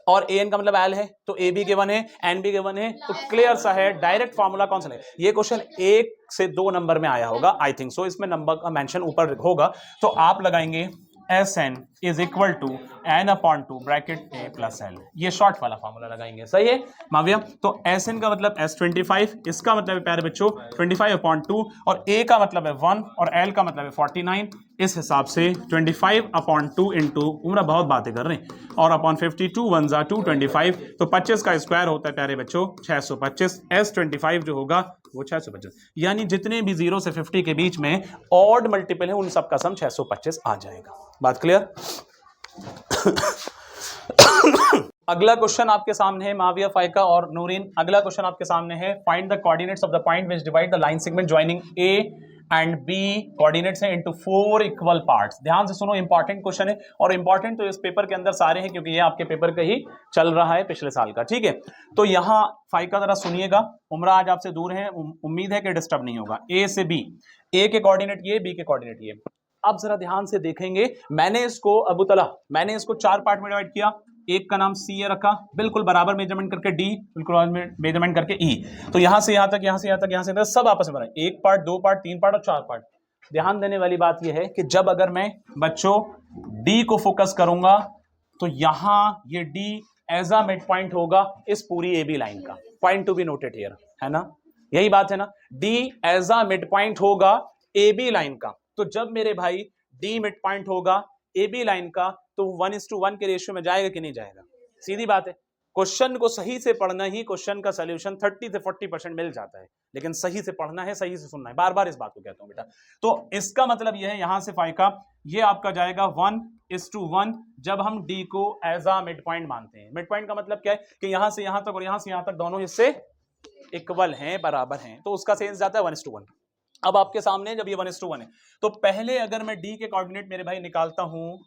और AN का मतलब L है, तो AB गिवन है, NB गिवन है, तो क्लियर सा है, डायरेक्ट फॉर्मूला कौन सा है? ये क्वेश्चन 1 से 2 नंबर में आया होगा, आई थिंक सो, इसमें नंबर का मेंशन ऊपर होगा, तो आप लगाएंगे SN is equal to N/2 bracket A plus L, ये शॉर्ट वाला फॉर्मूला लगाएंगे, सही है माविया? तो SN का मतलब S25, इसका मतलब है प्यारे बच्चों 25/2, और A का मतलब है 1 और L का मतलब है 49, इस हिसाब से 25/2 इंटू, उम्र बहुत बातें कर रहे हैं, और अपॉन 52 1 जा 225, तो 25 का स्क्वायर होता है प्यारे बच्चों 625। S25 जो होगा वो 625, यानी जितने भी 0 से 50 के बीच में ऑड मल्टीपल है उन सब का सम 625 आ जाएगा। बात क्लियर? अगला क्वेश्चन आपके सामने है माविया फाइका और नूरीन, अगला क्वेश्चन आपके सामने है, find the coordinates of the point which divide the line segment joining A and B, coordinates हैं इनटू 4 इक्वल पार्ट्स। ध्यान से सुनो, इंपॉर्टेंट क्वेश्चन है, और इंपॉर्टेंट तो इस पेपर के अंदर सारे हैं क्योंकि ये आपके पेपर का ही चल रहा है पिछले साल का, ठीक है? तो यहां फाइका जरा सुनिएगा, उमरा आज आपसे दूर है, उम्मीद है कि डिस्टर्ब नहीं होगा। A से B, A के कोऑर्डिनेट ये, B के कोऑर्डिनेट ये। अब जरा ध्यान से देखेंगे, मैंने इसको अबू तला, मैंने इसको 4 पार्ट में डिवाइड किया, एक का नाम C रखा, बिल्कुल बराबर मेजरमेंट करके D, बिल्कुल मेजरमेंट करके E, तो यहां से यहां तक, यहां से यहां तक, यहां से सब आपस में बना, एक पार्ट, 2 पार्ट, 3 पार्ट और 4 पार्ट। ध्यान देने वाली बात यह है कि जब अगर मैं बच्चों D को फोकस करूंगा तो यहां ये D as a mid point होगा इस पूरी AB लाइन का, point to be noted here, है ना? यही बात है ना, D as a mid point होगा AB लाइन का, तो जब मेरे भाई D मिड पॉइंट होगा AB लाइन का, तो 1:1 के रेशियो में जाएगा कि नहीं जाएगा? सीधी बात है, क्वेश्चन को सही से पढ़ना ही क्वेश्चन का सॉल्यूशन 30 से 40% मिल जाता है, लेकिन सही से पढ़ना है, सही से सुनना है, बार बार इस बात को कहता हूं बेटा। तो इसका मतलब यह है, यहां से फाइका ये आपका जाएगा 1:1, जब हम D को एज अ मिड पॉइंट मानते हैं। मिड पॉइंट का मतलब क्या है कि यहां से यहां तक और यहां से यहां तक दोनों हिस्से इक्वल हैं, बराबर हैं, तो उसका सेंस जाता है 1:1। अब आपके सामने जब ये 1:1 है, तो पहले अगर मैं D के कोऑर्डिनेट मेरे भाई निकालता हूं,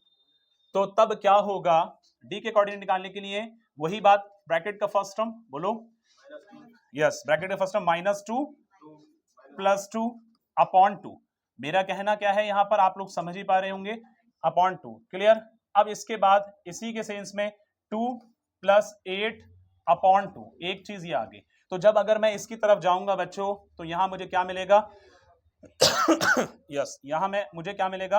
तो तब क्या होगा? D के कोऑर्डिनेट निकालने के लिए वही बात, ब्रैकेट का फर्स्ट टर्म बोलो, यस, ब्रैकेट का फर्स्ट टर्म -2 +2 अपॉन 2। मेरा कहना क्या है यहां पर, आप लोग समझ ही पा रहे होंगे, अपॉन 2, क्लियर? अब इसके बाद इसी के सेंस में 2 + 8 अपॉन 2, एक चीज ये आ गई, तो जब अगर मैं इसकी तरफ जाऊंगा बच्चों, तो यहां मुझे क्या मिलेगा? यस, यहां में मुझे क्या मिलेगा?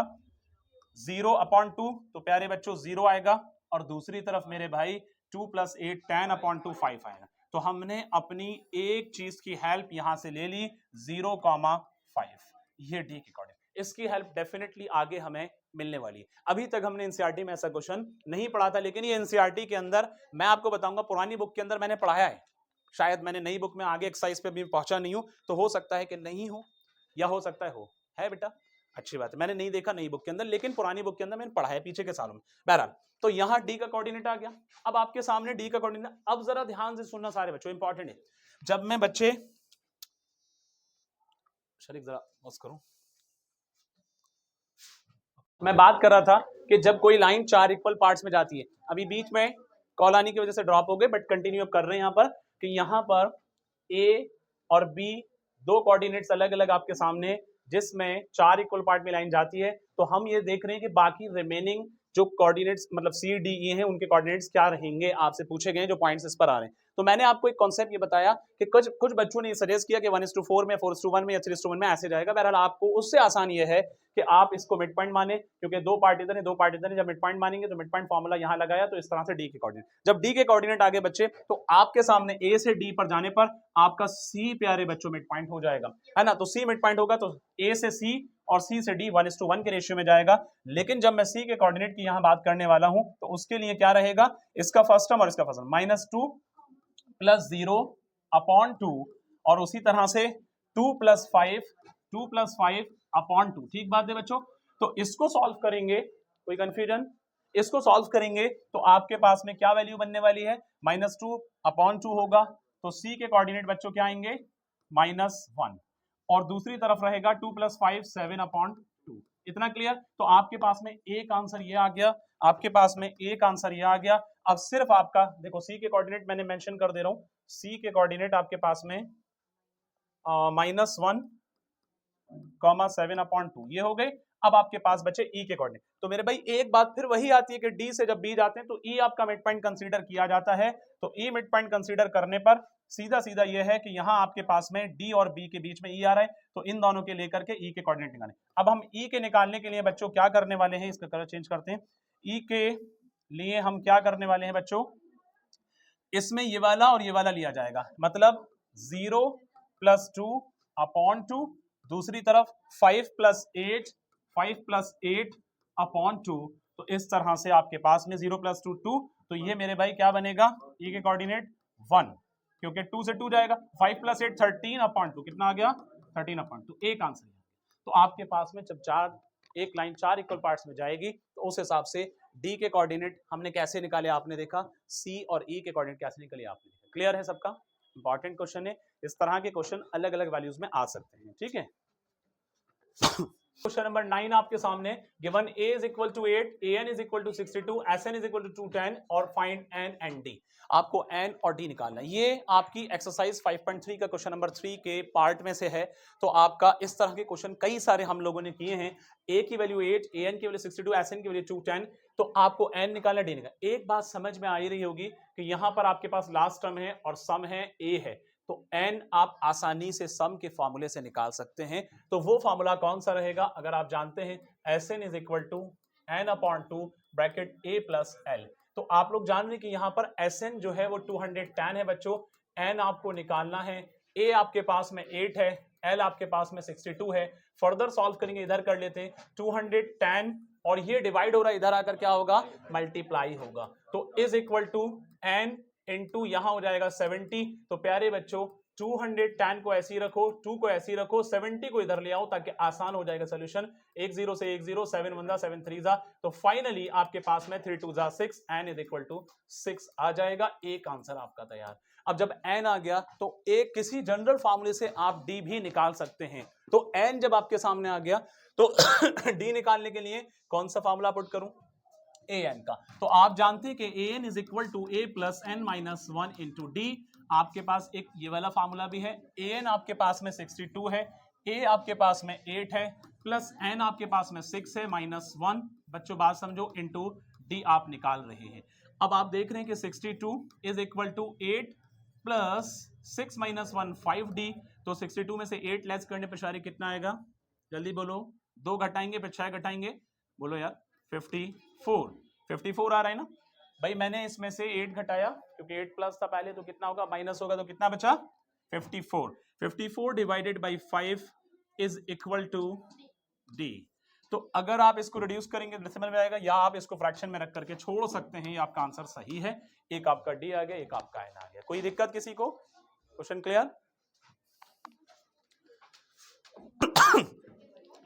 0/2, तो प्यारे बच्चों 0 आएगा, और दूसरी तरफ मेरे भाई 2 + 8 10/2 5 आएगा। तो हमने अपनी एक चीज की हेल्प यहां से ले ली, 0,5, ये D के कोऑर्डिनेट, इसकी हेल्प डेफिनेटली आगे हमें मिलने वाली है। अभी तक हमने एनसीईआरटी में ऐसा क्वेश्चन नहीं पढ़ा था, लेकिन ये एनसीईआरटी के अंदर मैं आपको बताऊंगा, पुरानी बुक के अंदर मैंने पढ़ाया है, शायद मैंने नई बुक में आगे एक्सरसाइज पे भी पहुंचा नहीं हूं, तो हो सकता है कि नहीं हो, या हो सकता है हो, है बेटा, अच्छी बात है, मैंने नहीं देखा नई बुक के अंदर, लेकिन पुरानी बुक के अंदर मैंने पढ़ा है पीछे के सालों में। बहरहाल, तो यहां D का कोऑर्डिनेट आ गया, अब आपके सामने D का कोऑर्डिनेट। अब जरा ध्यान से सुनना सारे बच्चों, इंपॉर्टेंट है, जब मैं बच्चे शरीक जरा बस करूं, मैं बात कर रहा था कि जब कोई लाइन 4 इक्वल पार्ट्स में जाती है, अभी बीच में कॉल आने की वजह से ड्रॉप हो गए, बट कंटिन्यू कर रहे हैं यहां पर, कि यहां पर A और B दो कोऑर्डिनेट्स अलग अलग आपके सामने, जिसमें 4 इक्वल पार्ट में लाइन जाती है, तो हम ये देख रहे हैं कि बाकी रिमेनिंग जो कोऑर्डिनेट्स मतलब C D E हैं, उनके कोऑर्डिनेट्स क्या रहेंगे, आपसे पूछे गए जो पॉइंट्स इस पर आ रहे हैं। तो मैंने आपको एक कॉन्सेप्ट ये बताया कि कुछ बच्चों ने ये सजेस्ट किया कि 1:4 में, 4:1 में या 3:1 में ऐसे जाएगा। बहरहाल आपको उससे आसान ये है कि आप इसको मिड पॉइंट माने, क्योंकि 2 पार्ट इधर है, 2 पार्ट इधर है, जब मिड पॉइंट मानेंगे तो मिड पॉइंट फॉर्मूला यहां लगाया, तो इस तरह से D के कोऑर्डिनेट, जब D के कोऑर्डिनेट आगे बच्चे, तो आपके सामने A से D पर जाने पर आपका C प्यारे बच्चों मिड पॉइंट हो जाएगा, है ना? तो C मिड पॉइंट होगा, तो A से C और C से D 1:1 के रेशियो में जाएगा। लेकिन जब मैं C के कोऑर्डिनेट की यहां बात करने वाला हूं, तो उसके लिए क्या रहेगा? इसका फर्स्ट टर्म और इसका फर्स्ट टर्म, -2 + 0/2, और उसी तरह से 2 + 5 अपॉन 2, ठीक बात है बच्चों? तो इसको सॉल्व करेंगे, कोई कंफ्यूजन? इसको सॉल्व करेंगे तो आपके पास में क्या वैल्यू बनने वाली है? -2/2 होगा, तो C के कोऑर्डिनेट बच्चों क्या आएंगे? -1, और दूसरी तरफ रहेगा 2 + 5 7/2। इतना क्लियर? तो आपके पास में एक आंसर ये आ गया, आपके पास में एक आंसर ये आ गया। अब सिर्फ आपका देखो सी के कोऑर्डिनेट मैंने मेंशन कर दे रहा हूं, सी के कोऑर्डिनेट आपके पास में -1,7/2 ये हो गए। अब आपके पास बचे ई के कोऑर्डिनेट। तो मेरे भाई एक बात फिर वही आती है कि डी से जब बी जाते हैं तो ई आपका मिड पॉइंट कंसीडर किया जाता है। तो ई मिड पॉइंट कंसीडर करने पर सीधा सीधा ये है कि यहां आपके पास में डी और बी के बीच में ई आ रहा है, तो इन दोनों के लेकर के ई के कोऑर्डिनेट निकालें। अब हम ई के निकालने के लिए बच्चों क्या करने वाले हैं, इसका कलर चेंज करते हैं। ई के लिए हम क्या करने वाले हैं बच्चों, इसमें ये वाला और ये वाला लिया जाएगा, मतलब 0 + 2/2, दूसरी तरफ 5 + 8/2। तो इस तरह से आपके पास में 0 + 2 2, तो ये मेरे भाई क्या बनेगा, ई के कोऑर्डिनेट 1, क्योंकि 2 से 2 जाएगा, 5 + 8 13/2, कितना आ गया 13/2, एक आंसर। तो आपके पास में जब एक लाइन 4 इक्वल पार्ट्स में जाएगी तो उस हिसाब से डी के कोऑर्डिनेट हमने कैसे निकाले आपने देखा, सी और ई के कोऑर्डिनेट कैसे निकाले आपने देखा। क्लियर है सबका? इंपॉर्टेंट क्वेश्चन है, इस तरह के क्वेश्चन अलग अलग वैल्यूज में आ सकते हैं, ठीक है। क्वेश्चन नंबर 9 आपके सामने, given a is equal to 8, an is equal to 62, sn is equal to 210 और फाइंड n and d। आपको n और d निकालना है। ये आपकी एक्सरसाइज 5.3 का क्वेश्चन नंबर 3 के पार्ट में से है। तो आपका इस तरह के क्वेश्चन कई सारे हम लोगों ने किए हैं। a की वैल्यू 8, an की वैल्यू 62, sn की वैल्यू 210, तो आपको n निकालना, d निकालना। एक बात समझ में आ ही रही होगी कि यहां पर आपके पास लास्ट टर्म है और सम है a है, तो n आप आसानी से सम के फॉर्मूले से निकाल सकते हैं। तो वो फॉर्मूला कौन सा रहेगा, अगर आप जानते हैं Sn = n/2 bracket a + l, तो आप लोग जान रहे हैं कि यहां पर Sn जो है वो 210 है बच्चों, n आपको निकालना है, a आपके पास में 8 है, l आपके पास में 62 है। फर्दर सॉल्व करेंगे, इधर कर लेते हैं 210 और ये डिवाइड हो रहा है, इधर आकर क्या होगा, मल्टीप्लाई होगा। तो = n इनटू यहां हो जाएगा 70। तो प्यारे बच्चों 210 को ऐसे ही रखो, 2 को ऐसे ही रखो, 70 को इधर ले आओ ताकि आसान हो जाएगा सोल्यूशन। 1 0 से 1 0, 7 1 7 3 जा, तो फाइनली आपके पास में 3 2 6, n = 6 आ जाएगा। एक आंसर आपका तैयार। अब जब n आ गया तो एक किसी जनरल फार्मूले से आप d भी निकाल सकते हैं। तो n जब आपके सामने आ गया तो d निकालने के लिए कौन सा फार्मूला पुट करूं, an का। तो आप जानते हैं कि an = a + n-1 × d। आपके पास एक ये वाला फार्मूला भी है। an आपके पास में 62 है, a आपके पास में 8 है, प्लस n आपके पास में 6 है, -1, बच्चों बात समझो, इंटू d आप निकाल रहे हैं। अब आप देख रहे हैं कि 62 = 8 + 6 - 1 5d। तो 62 में से 8 लेस करने पर शायद कितना आएगा, जल्दी बोलो, 2 घटाएंगे फिर 6 घटाएंगे, बोलो यार, 54 आ रहा है ना भाई। मैंने इसमें से 8 घटाया क्योंकि 8 प्लस था पहले, तो कितना होगा, माइनस होगा, तो कितना बचा 54 डिवाइडेड बाई 5 = d। तो अगर आप इसको रिड्यूस करेंगे डेसिमल में आएगा, या आप इसको फ्रैक्शन में रख करके छोड़ सकते हैं, ये आपका आंसर सही है। एक आपका d आ गया, एक आपका n आ गया। कोई दिक्कत किसी को? Question clear?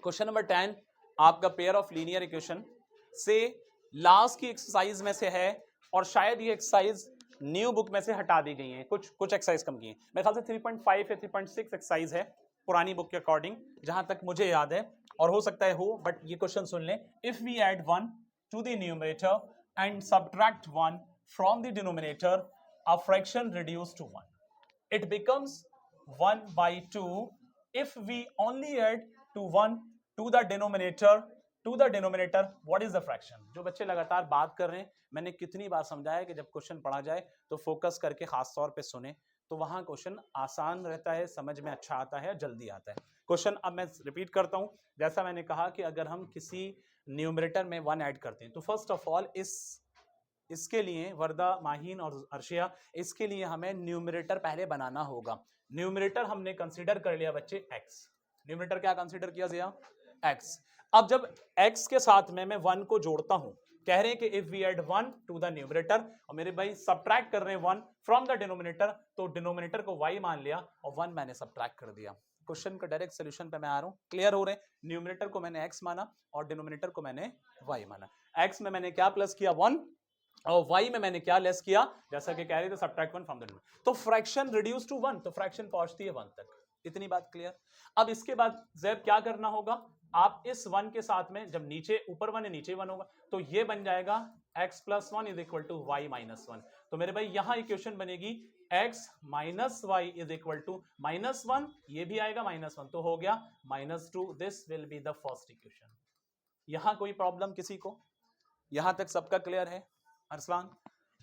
क्वेश्चन नंबर 10 आपका पेयर ऑफ लीनियर इक्वेशन से लास्ट की एक्सरसाइज में से है, और शायद ये एक्सरसाइज न्यू बुक में से हटा दी गई है, कुछ एक्सरसाइज कम की है। मेरे ख्याल से 3.5 या 3.6 एक्सरसाइज है पुरानी बुक के अकॉर्डिंग, जहां तक मुझे याद है, और हो सकता है हो, बट ये क्वेश्चन सुन लें। If we add 1 to the numerator and subtract 1 from the denominator, a fraction reduce to 1, it becomes 1/2 if we only add 1 to the denominator, what is the fraction। जो बच्चे लगातार बात कर रहे हैं, मैंने कितनी बार समझाया कि जब क्वेश्चन पढ़ा जाए तो फोकस करके खास तौर पे सुने, तो वहां क्वेश्चन आसान रहता है, समझ में अच्छा आता है, जल्दी आता है क्वेश्चन। अब मैं रिपीट करता हूं, जैसा मैंने कहा कि अगर हम किसी न्यूमरेटर में 1 ऐड करते हैं, तो फर्स्ट ऑफ ऑल इसके लिए वर्दा, माहीन और अर्शिया, इसके लिए हमें न्यूमरेटर पहले बनाना होगा। न्यूमरेटर हमने कंसीडर कर लिया बच्चे x। न्यूमरेटर क्या कंसीडर किया गया, x। अब जब x के साथ में मैं 1 को जोड़ता हूं, कह रहे हैं कि if we add 1 to the numerator, और मेरे भाई सब्ट्रैक्ट कर रहे हैं 1 फ्रॉम द डिनोमिनेटर, तो डिनोमिनेटर को y मान लिया और 1 मैंने सब्ट्रैक्ट कर दिया। क्वेश्चन का डायरेक्ट सोल्यूशन पे मैं आ रहा हूं, क्लियर हो रहे हैं। न्यूमरेटर को मैंने x माना और डिनोमिनेटर को मैंने y माना। x में मैंने क्या प्लस किया, 1, और y में मैंने क्या लेस किया, जैसा कि कह रहे थे सब्ट्रैक्ट 1 फ्रॉम द डिनोमिनेटर। तो फ्रैक्शन रिड्यूस टू 1, तो फ्रैक्शन पहुंचती है 1 तक। इतनी बात क्लियर। अब इसके बाद ज़ेब क्या करना होगा, आप इस 1 के साथ में जब नीचे ऊपर 1 है नीचे 1 होगा तो ये बन जाएगा x plus 1 is equal to y minus 1। तो मेरे भाई यहां इक्वेशन बनेगी x minus y is equal to -1, ये भी आएगा -1, तो हो गया -2। This will be the first equation. यहां कोई प्रॉब्लम किसी को? यहां तक सबका क्लियर है अरसलान?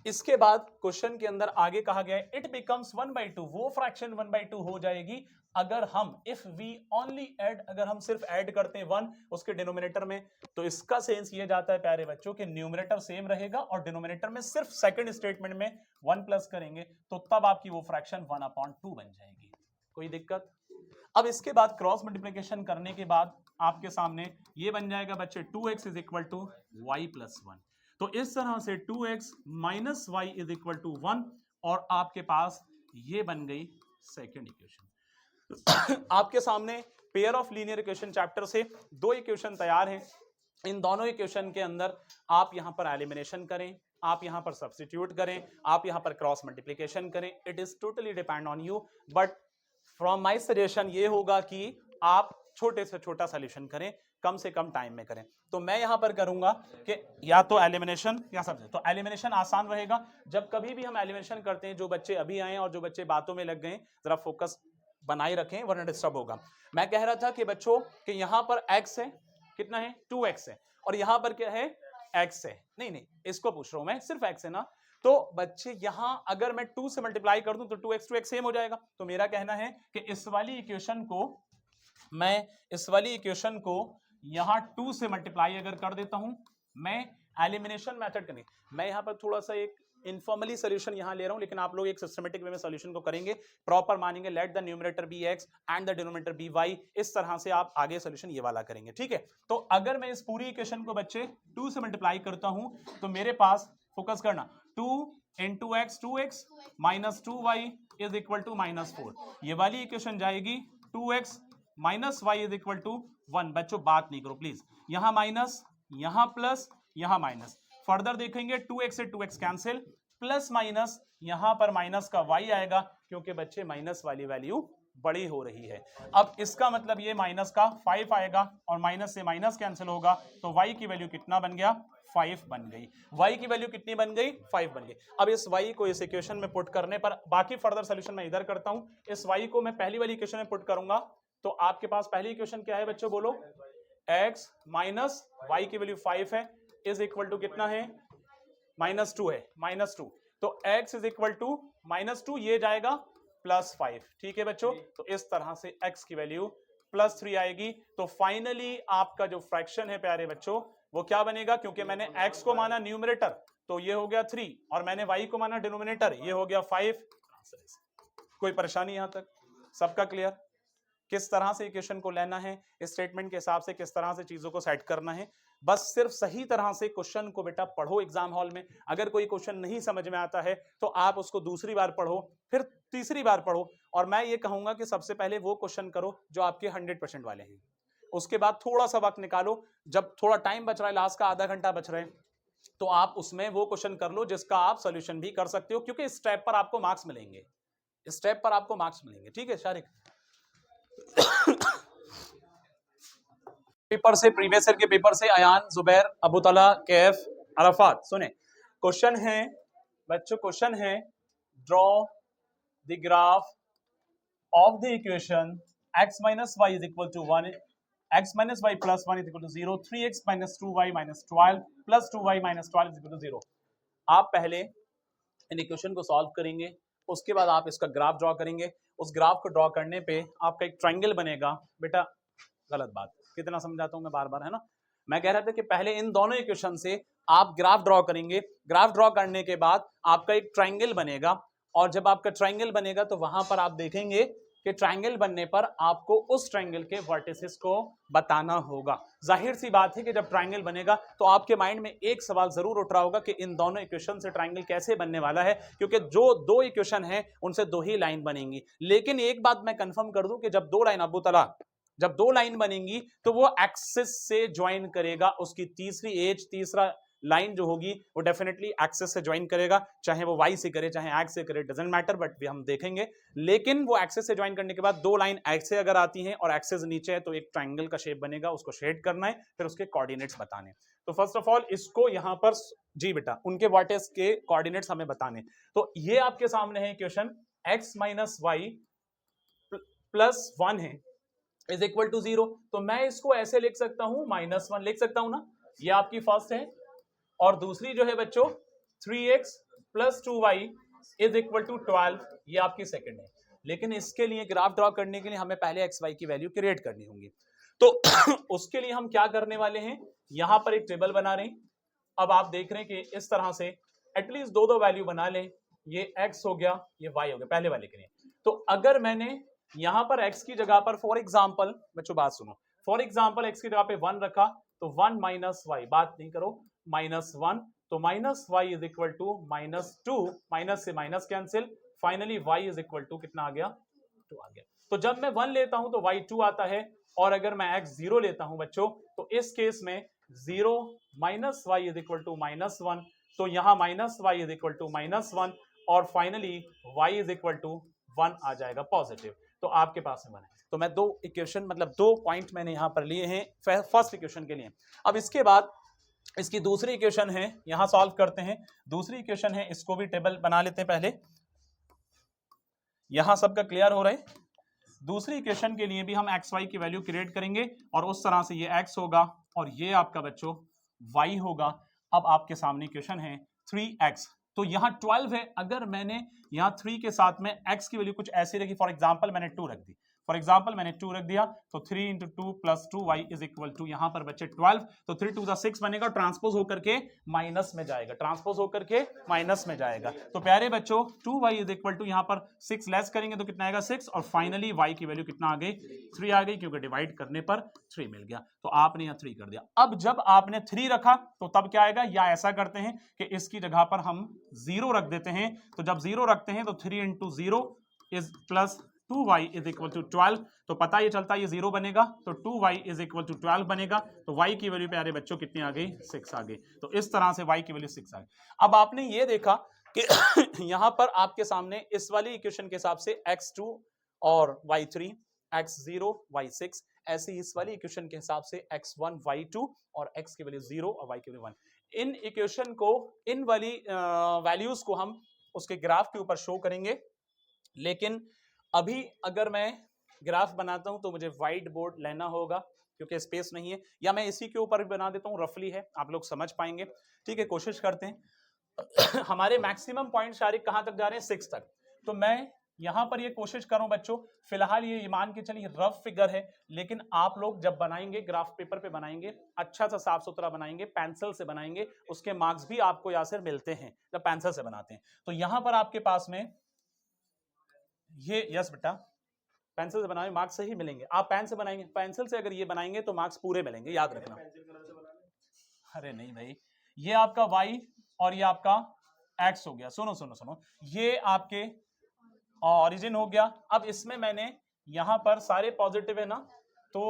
इसके बाद क्वेश्चन के अंदर आगे कहा गया है इट बिकम्स 1/2, वो फ्रैक्शन 1/2 हो जाएगी अगर हम इफ वी ओनली ऐड, अगर हम सिर्फ ऐड करते हैं 1 उसके डिनोमिनेटर में। तो इसका सेंस ये जाता है प्यारे बच्चों कि न्यूमरेटर सेम रहेगा और डिनोमिनेटर में सिर्फ सेकंड स्टेटमेंट में 1 प्लस करेंगे तो तब आपकी वो फ्रैक्शन 1/2 बन जाएगी। कोई दिक्कत? अब इसके बाद क्रॉस मल्टीप्लिकेशन करने के बाद आपके सामने ये बन जाएगा बच्चे 2x is equal to y plus 1। तो इस तरह से 2x minus y is equal to 1 और आपके पास ये बन गई सेकेंड इक्वेशन। आपके सामने pair of linear equation chapter से 2 इक्वेशन तैयार हैं। इन दोनों इक्वेशन के अंदर आप यहां पर एलिमिनेशन करें, आप यहां पर सब्स्टिट्यूट करें, आप यहां पर क्रॉस मल्टीप्लिकेशन करें, it is totally depend on you. But from my suggestion ये होगा कि आप छोटे से छोटा सॉल्यूशन करें, कम से कम टाइम में करें। तो मैं यहां पर करूंगा कि या तो एलिमिनेशन या सब्स्टिट्यूट। तो एलिमिनेशन आसान रहेगा। जब कभी भी हम एलिमिनेशन करते हैं, जो बच्चे अभी आए और जो बच्चे बातों में लग गए, जरा फोकस बनाए रखें वरना डिस्टर्ब होगा। मैं कह रहा था कि बच्चों कि यहां पर x है, कितना है 2x है, और यहां पर क्या है x है। नहीं इसको पूछ रहा हूं मैं, सिर्फ x है ना। तो बच्चे यहां अगर मैं 2 से मल्टीप्लाई कर दूं तो 2x सेम हो जाएगा। तो मेरा कहना है कि इस वाली इक्वेशन को यहां 2 से मल्टीप्लाई अगर कर देता हूं, मैं एलिमिनेशन मेथड करनी, मैं यहां पर थोड़ा सा एक इनफॉर्मली सॉल्यूशन यहां ले रहा हूं, लेकिन आप लोग एक सिस्टमेटिक वे में सॉल्यूशन को करेंगे, प्रॉपर मानेंगे, let the numerator be x and the denominator be y। इस तरह से आप आगे सॉल्यूशन ये वाला करेंगे, ठीक है। तो अगर मैं इस पूरी इक्वेशन को बच्चे 2 से मल्टीप्लाई करता हूं तो मेरे पास, फोकस करना, 2 into x 2x minus 2y is equal to -4। ये वाली इक्वेशन जाएगी 2x minus y is equal to 1। बच्चों बात नहीं करो प्लीज, यहां माइनस, यहां प्लस, यहां माइनस। फर्दर देखेंगे 2x से 2x कैंसिल, प्लस माइनस, यहां पर माइनस का y आएगा क्योंकि बच्चे माइनस वाली वैल्यू बड़ी हो रही है। अब इसका मतलब ये माइनस का 5 आएगा और माइनस से माइनस कैंसिल होगा तो y की वैल्यू कितना बन गया? 5 बन गई। y की वैल्यू कितनी बन गई? 5 बन गई। अब इस y को इस इक्वेशन में पुट करने पर, बाकी फर्दर सॉल्यूशन मैं इधर करता हूं, इस y को मैं पहली वाली इक्वेशन में पुट करूंगा तो आपके पास पहली इक्वेशन क्या है बच्चों, बोलो? x माइनस y की वैल्यू 5 है इज इक्वल टू कितना है? -2 है, -2। तो x इज इक्वल टू -2, ये जाएगा +5, ठीक है बच्चों। तो इस तरह से x की वैल्यू +3 आएगी। तो फाइनली आपका जो फ्रैक्शन है प्यारे बच्चों वो क्या बनेगा? क्योंकि मैंने x को माना न्यूमरेटर तो ये हो गया 3 और मैंने y को माना डिनोमिनेटर, ये हो गया 5। कोई परेशानी यहां तक? सबका क्लियर? किस तरह से इक्वेशन को लेना है, स्टेटमेंट के हिसाब से किस तरह से चीजों को सेट करना है, बस सिर्फ सही तरह से क्वेश्चन को बेटा पढ़ो एग्जाम हॉल में। अगर कोई क्वेश्चन नहीं समझ में आता है तो आप उसको दूसरी बार पढ़ो, फिर तीसरी बार पढ़ो, और मैं ये कहूंगा कि सबसे पहले वो क्वेश्चन करो जो आपके 100% वाले हैं। उसके बाद थोड़ा सा वक्त निकालो, जब थोड़ा टाइम बच रहा है, लास्ट का आधा घंटा बच रहा है, तो आप उसमें वो क्वेश्चन कर लो जिसका आप सोल्यूशन भी कर सकते हो, क्योंकि इस स्टेप पर आपको मार्क्स मिलेंगे, इस स्टेप पर आपको मार्क्स मिलेंगे, ठीक है शारिक? पेपर से, प्रीवियस ईयर के पेपर से अयान, जुबैर, अबू तला, कैफ, अरफात, सुने क्वेश्चन है बच्चों, क्वेश्चन है draw the graph of the equation x minus y is equal to 1, x minus y plus 1 is equal to 0, 3x minus 2y minus 12 plus 2y minus 12 is equal to 0। आप पहले in equation को solve करेंगे, उसके बाद आप इसका graph draw करेंगे। उस ग्राफ को ड्रॉ करने पे आपका एक ट्रायंगल बनेगा। बेटा गलत बात, कितना समझाता हूं मैं बार बार, है ना। मैं कह रहा था कि पहले इन दोनों इक्वेशन से आप ग्राफ ड्रॉ करेंगे, ग्राफ ड्रॉ करने के बाद आपका एक ट्रायंगल बनेगा, और जब आपका ट्रायंगल बनेगा तो वहां पर आप देखेंगे कि ट्रायंगल बनने पर आपको उस ट्रायंगल के वर्टिसेस को बताना होगा। जाहिर सी बात है कि जब ट्रायंगल बनेगा तो आपके माइंड में एक सवाल जरूर उठ रहा होगा कि इन दोनों इक्वेशन से ट्रायंगल कैसे बनने वाला है, क्योंकि जो दो इक्वेशन है उनसे दो ही लाइन बनेंगी। लेकिन एक बात मैं कंफर्म कर दूं कि जब दो लाइन, अबू तला, जब दो लाइन बनेंगी तो वो एक्सिस से ज्वाइन करेगा, उसकी तीसरी एज, तीसरा लाइन जो होगी वो डेफिनेटली एक्सेस से ज्वाइन करेगा, चाहे वो वाई से करे चाहे एक्स से करे, डजेंट मैटर, बट हम देखेंगे। लेकिन वो एक्सेस से ज्वाइन करने के बाद दो लाइन एक्स से अगर आती हैं और एक्सेस नीचे है तो एक ट्राइंगल का शेप बनेगा, उसको शेड करना है, फिर उसके कोऑर्डिनेट्स बताने। तो फर्स्ट ऑफ ऑल इसको यहां पर जी बेटा उनके वर्टेक्स के कोऑर्डिनेट्स हमें बताने। तो ये आपके सामने है question, x minus y plus 1 है इज इक्वल टू 0। तो मैं इसको ऐसे लिख सकता हूं, -1 लिख सकता हूं ना, ये आपकी फर्स्ट है। और दूसरी जो है बच्चों 3x plus 2y is equal to 12, ये आपकी सेकंड है। लेकिन इसके लिए ग्राफ ड्रॉ करने के लिए हमें पहले एक्स वाई की वैल्यू क्रिएट करनी होगी। तो उसके लिए हम क्या करने वाले हैं, यहां पर एक टेबल बना रहे हैं। अब आप देख रहे हैं कि इस तरह से एटलीस्ट दो वैल्यू बना लें, ये x हो गया, ये y हो गया पहले वाले के लिए। तो अगर मैंने यहां पर x की जगह पर फॉर एग्जांपल, बच्चों बात सुनो, फॉर एग्जांपल x की जगह पे 1 रखा तो 1 माइनस वाई, बात नहीं करो, -1, तो minus y is equal to -2, minus से minus cancel, finally y is equal to कितना आ गया, 2 आ गया। तो जब मैं 1 लेता हूं तो y 2 आता है, और अगर मैं x 0 लेता हूं बच्चों तो इस केस में 0 minus y is equal to -1, तो यहां minus y is equal to -1, और finally y is equal to 1 आ जाएगा पॉजिटिव। तो आपके पास में 1 है। तो मैं दो इक्वेशन मतलब दो पॉइंट मैंने यहां पर लिए हैं फर्स्ट इक्वेशन के लिए। अब इसके बाद इसकी दूसरी इक्वेशन है, यहां सॉल्व करते हैं। दूसरी इक्वेशन है, इसको भी टेबल बना लेते हैं पहले, यहां सबका क्लियर हो रहा है। दूसरी इक्वेशन के लिए भी हम एक्स वाई की वैल्यू क्रिएट करेंगे और उस तरह से ये एक्स होगा और ये आपका बच्चों वाई होगा। अब आपके सामने इक्वेशन है 3x, तो यहां 12 है, अगर मैंने यहां 3 के साथ में x की वैल्यू कुछ ऐसी रखी, फॉर एग्जांपल मैंने 2 रख दी, फॉर एग्जांपल मैंने 2 रख दिया, तो 3 into 2 plus 2y is equal to यहां पर बच्चे 12, तो 3 2 6 बनेगा, ट्रांसपोज होकर के माइनस में जाएगा, ट्रांसपोज होकर के माइनस में जाएगा। तो प्यारे बच्चों 2y इज इक्वल टू यहां पर 6 लेस करेंगे तो कितना आएगा 6, और फाइनली y की वैल्यू कितना आ गई 3 आ गई, क्योंकि डिवाइड करने पर 3 मिल गया। तो आपने यहां 3 कर दिया। अब जब आपने 3 रखा तो तब क्या आएगा, या ऐसा करते हैं कि इसकी जगह पर हम 0 रख देते हैं। तो जब 0 रखते हैं तो 3 into 0 is plus 2y is equal to 12, तो पता ये चलता है ये 0 बनेगा, तो 2y इज इक्वल टू 12 बनेगा। तो y की वैल्यू प्यारे बच्चों कितनी आ गई 6 आ गई। तो इस तरह से y की वैल्यू 6 आ गई। अब आपने ये देखा कि यहां पर आपके सामने इस वाली इक्वेशन के हिसाब से x2 और y3, x0 y6, ऐसे इस वाली इक्वेशन के हिसाब से x1 y2 और x की वैल्यू 0 और y की वैल्यू 1। इन इक्वेशन को, इन वाली वैल्यूज को हम उसके ग्राफ के ऊपर शो करेंगे। लेकिन अभी अगर मैं ग्राफ बनाता हूं तो मुझे व्हाइट बोर्ड लेना होगा क्योंकि स्पेस नहीं है, या मैं इसी के ऊपर भी बना देता हूं, रफली है, आप लोग समझ पाएंगे। ठीक है, कोशिश करते हैं। हमारे मैक्सिमम पॉइंट शारिक कहां तक जा रहे हैं 6 तक। तो मैं यहां पर ये कोशिश करूं बच्चों, फिलहाल ये मान के चलिए रफ फिगर है, लेकिन आप लोग जब बनाएंगे ग्राफ पेपर पे बनाएंगे, अच्छा सा साफ सुथरा बनाएंगे, पेंसिल से बनाएंगे, उसके मार्क्स भी आपको यहां से मिलते हैं जब पेंसिल से बनाते हैं। तो यहां पर आपके पास में ये, यस बेटा, पेंसिल से बनाए मार्क्स सही मिलेंगे। आप पेन से बनाएंगे, पेंसिल से अगर ये बनाएंगे तो मार्क्स पूरे मिलेंगे, याद रखना। अरे नहीं भाई, ये आपका y और ये आपका x हो गया। सुनो सुनो सुनो, ये आपके ओरिजिन हो गया। अब इसमें मैंने यहां पर सारे पॉजिटिव है ना, तो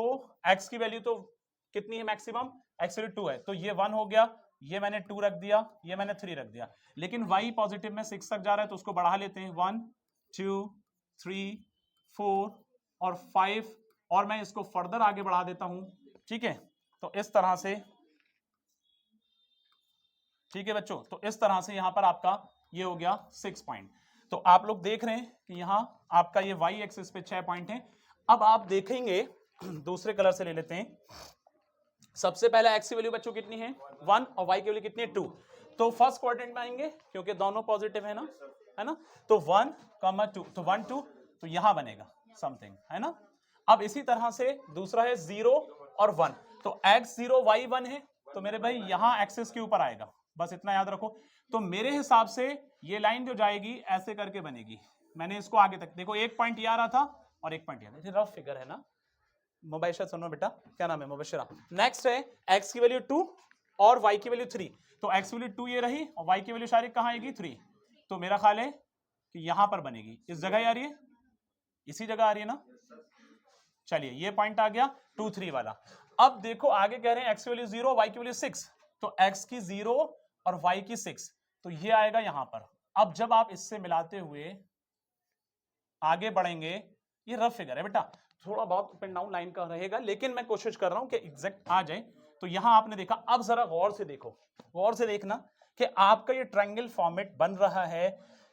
x की वैल्यू तो कितनी है मैक्सिमम, x वैल्यू 2 है, तो ये 1 हो गया, ये मैंने 2 रख दिया, ये मैंने 3 रख दिया। लेकिन y पॉजिटिव में 6 तक जा रहा है तो उसको बढ़ा लेते हैं, 1 2 3 4 और 5, और मैं इसको फर्दर आगे बढ़ा देता हूं। ठीक है, तो इस तरह से, ठीक है बच्चों, तो इस तरह से यहां पर आपका ये हो गया 6 पॉइंट। तो आप लोग देख रहे हैं कि यहां आपका ये y एक्सिस पे 6 पॉइंट है। अब आप देखेंगे, दूसरे कलर से ले लेते हैं। सबसे पहले x की वैल्यू बच्चों कितनी है 1 और y की वैल्यू कितनी है 2, तो फर्स्ट क्वाड्रेंट में आएंगे क्योंकि दोनों पॉजिटिव है ना, है ना। तो 1, 2, तो 1 2, तो यहां बनेगा समथिंग, है ना। अब इसी तरह से दूसरा है 0 और 1, तो x0 y1 है, तो मेरे भाई यहां एक्सिस के ऊपर आएगा, बस इतना याद रखो। तो मेरे हिसाब से ये लाइन जो जाएगी ऐसे करके बनेगी। मैंने इसको आगे तक देखो, एक पॉइंट ये आ रहा था और एक पॉइंट ये, रफ फिगर है ना। मुबैशरा सुनो बेटा, क्या नाम है मुबैशरा। नेक्स्ट है x की वैल्यू 2 और y की वैल्यू 3, तो x की वैल्यू 2 ये रही और y की वैल्यू शारिक कहां आएगी 3, तो मेरा ख्याल है कि यहां पर बनेगी, इस जगह आ रही है, इसी जगह आ रही है ना। चलिए ये पॉइंट आ गया 2 3 वाला। अब देखो आगे कह रहे हैं x की वैल्यू 0 y की वैल्यू 6, तो x की 0 और y की 6, तो ये आएगा यहां पर। अब जब आप इससे मिलाते हुए आगे बढ़ेंगे, ये रफ फिगर है बेटा, थोड़ा बहुत अप एंड डाउन लाइन का रहेगा, लेकिन मैं कोशिश कर रहा हूं कि एग्जैक्ट आ जाए। तो यहां आपने देखा, अब जरा गौर से देखो, गौर से देखना कि आपका ये ट्रायंगल फॉर्मेट बन रहा है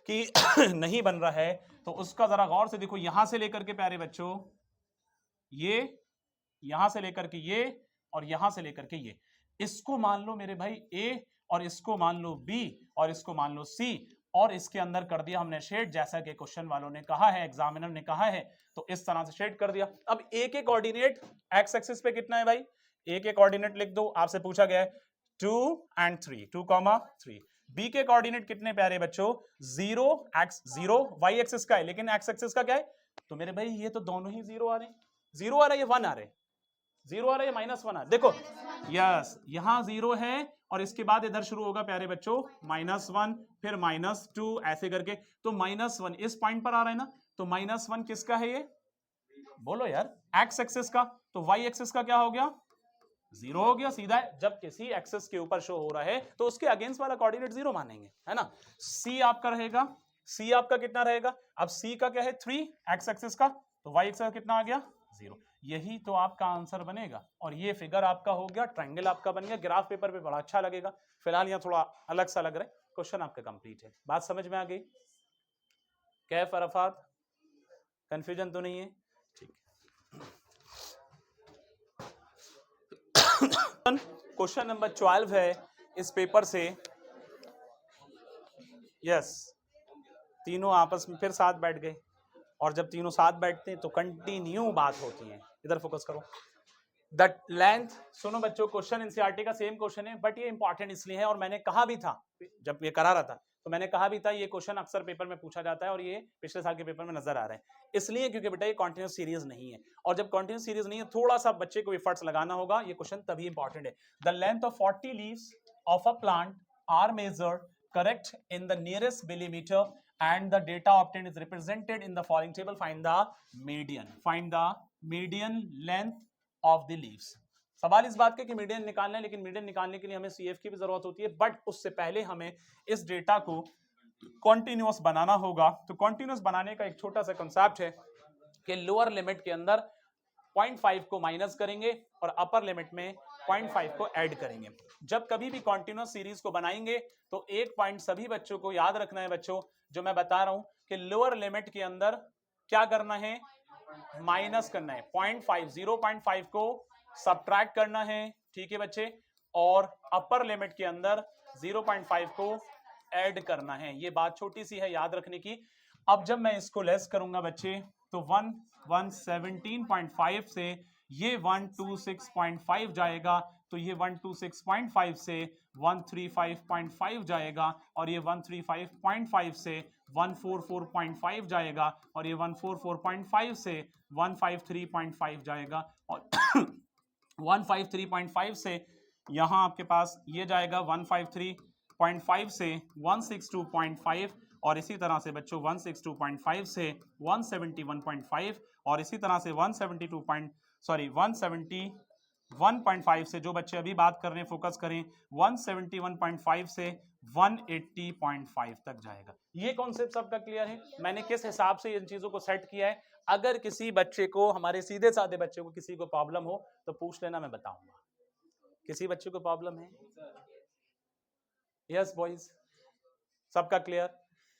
कि नहीं बन रहा है, तो उसका जरा गौर से देखो। यहां से लेकर के प्यारे बच्चों ये, यहां से लेकर के ये, और यहां से लेकर के ये, इसको मान लो मेरे भाई ए, और इसको मान लो बी, और इसको मान लो सी, और इसके अंदर कर दिया हमने शेड, जैसा कि क्वेश्चन वालों ने कहा है, एग्जामिनर ने कहा है, तो इस तरह से शेड कर दिया। अब ए के कोऑर्डिनेट एक्स एक्सिस पे कितना है भाई, ए के कोऑर्डिनेट लिख दो, आपसे पूछा गया है 2 and 3, 2,3। बी के कोऑर्डिनेट कितने प्यारे बच्चों, 0 x 0 y एक्सिस का है, लेकिन x एक्सिस का क्या है, तो मेरे भाई ये तो दोनों ही 0 आ रहे हैं, 0 आ रहा है, ये 1 आ रहे हैं, 0 आ रहा है, -1 आ रहा है, देखो यस, यहां 0 है, और इसके बाद इधर शुरू होगा प्यारे बच्चों -1, फिर -2, ऐसे करके, तो -1 इस पॉइंट पर आ रहा है ना, तो -1 किसका है ये, बोलो यार, x एक्सिस का, तो y एक्सिस का क्या हो गया, 0 हो गया सीधा है। जब किसी एक्सिस के ऊपर शो हो रहा है तो उसके अगेंस्ट वाला कोऑर्डिनेट 0 मानेंगे, है ना। c आपका रहेगा, c आपका कितना रहेगा, अब c का क्या है 3 x एक्सिस का, तो y एक्सिस का कितना आ गया 0। यही तो आपका आंसर बनेगा, और ये फिगर आपका हो गया, ट्रायंगल आपका बन गया। ग्राफ पेपर पे बड़ा अच्छा लगेगा, फिलहाल यहाँ थोड़ा अलग सा लग रहा है। क्वेश्चन आपका कंप्लीट है, बात समझ में आ गई, कैफ अरफात, कंफ्यूजन तो नहीं है, ठीक है। क्वेश्चन नंबर 12 है इस पेपर से, यस, तीनों आपस में फिर साथ बैठ गए, और जब तीनों साथ बैठते हैं तो कंटिन्यू बात होती है। इधर फोकस करो, द लेंथ, सुनो बच्चों, क्वेश्चन एनसीईआरटी का सेम क्वेश्चन है, बट ये इंपॉर्टेंट इसलिए है, और मैंने कहा भी था जब ये करा रहा था, तो मैंने कहा भी था ये क्वेश्चन अक्सर पेपर में पूछा जाता है, और ये पिछले साल के पेपर में नजर आ रहा है, इसलिए क्योंकि बेटा ये कॉन्टिन्यूस सीरीज नहीं है, और जब कॉन्टिन्यूस सीरीज नहीं है थोड़ा सा बच्चे को एफर्ट्स लगाना होगा, ये क्वेश्चन तभी इंपॉर्टेंट है। The length of 40 leaves of a plant are measured correct in the nearest millimetre and the data obtained is represented in the following table. Find the median length of the leaves. सवाल इस बात का कि median निकालना है, लेकिन median निकालने के लिए हमें सीएफ की भी जरूरत होती है, बट उससे पहले हमें इस डेटा को कॉन्टिन्यूअस बनाना होगा। तो कॉन्टिन्यूअस बनाने का एक छोटा सा कंसेप्ट है कि लोअर लिमिट के अंदर 0.5 को माइनस करेंगे और अपर लिमिट में 0.5 को ऐड करेंगे। जब कभी भी कॉन्टिन्यूअस सीरीज को बनाएंगे तो एक पॉइंट सभी बच्चों को याद रखना है बच्चों, जो मैं बता रहा हूं कि लोअर लिमिट के अंदर क्या करना है, माइनस करना है, 0.5 को सब्ट्रैक्ट करना है, ठीक है बच्चे, और अपर लिमिट के अंदर 0.5 को ऐड करना है। ये बात छोटी सी है याद रखने की। अब जब मैं इसको लेस करूंगा बच्चे, तो 117.5 से ये 126.5 जाएगा, तो ये 126.5 से 135.5 जाएगा, और ये 135.5 से 144.5 जाएगा, और ये 144.5 से 153.5 जाएगा, और 153.5 से यहां आपके पास ये जाएगा 153.5 से 162.5, और इसी तरह से बच्चों 162.5 से 171.5, और इसी तरह से 171.5 से जो बच्चे अभी बात कर रहे हैं फोकस करें, 171.5 से 180.5 तक जाएगा। ये कॉन्सेप्ट सबका क्लियर है? मैंने किस हिसाब से इन चीजों को सेट किया है, अगर किसी बच्चे को, हमारे सीधे साधे बच्चे को किसी को प्रॉब्लम हो तो पूछ लेना, मैं बताऊंगा। किसी बच्चे को प्रॉब्लम है? यस बॉयज, सबका क्लियर?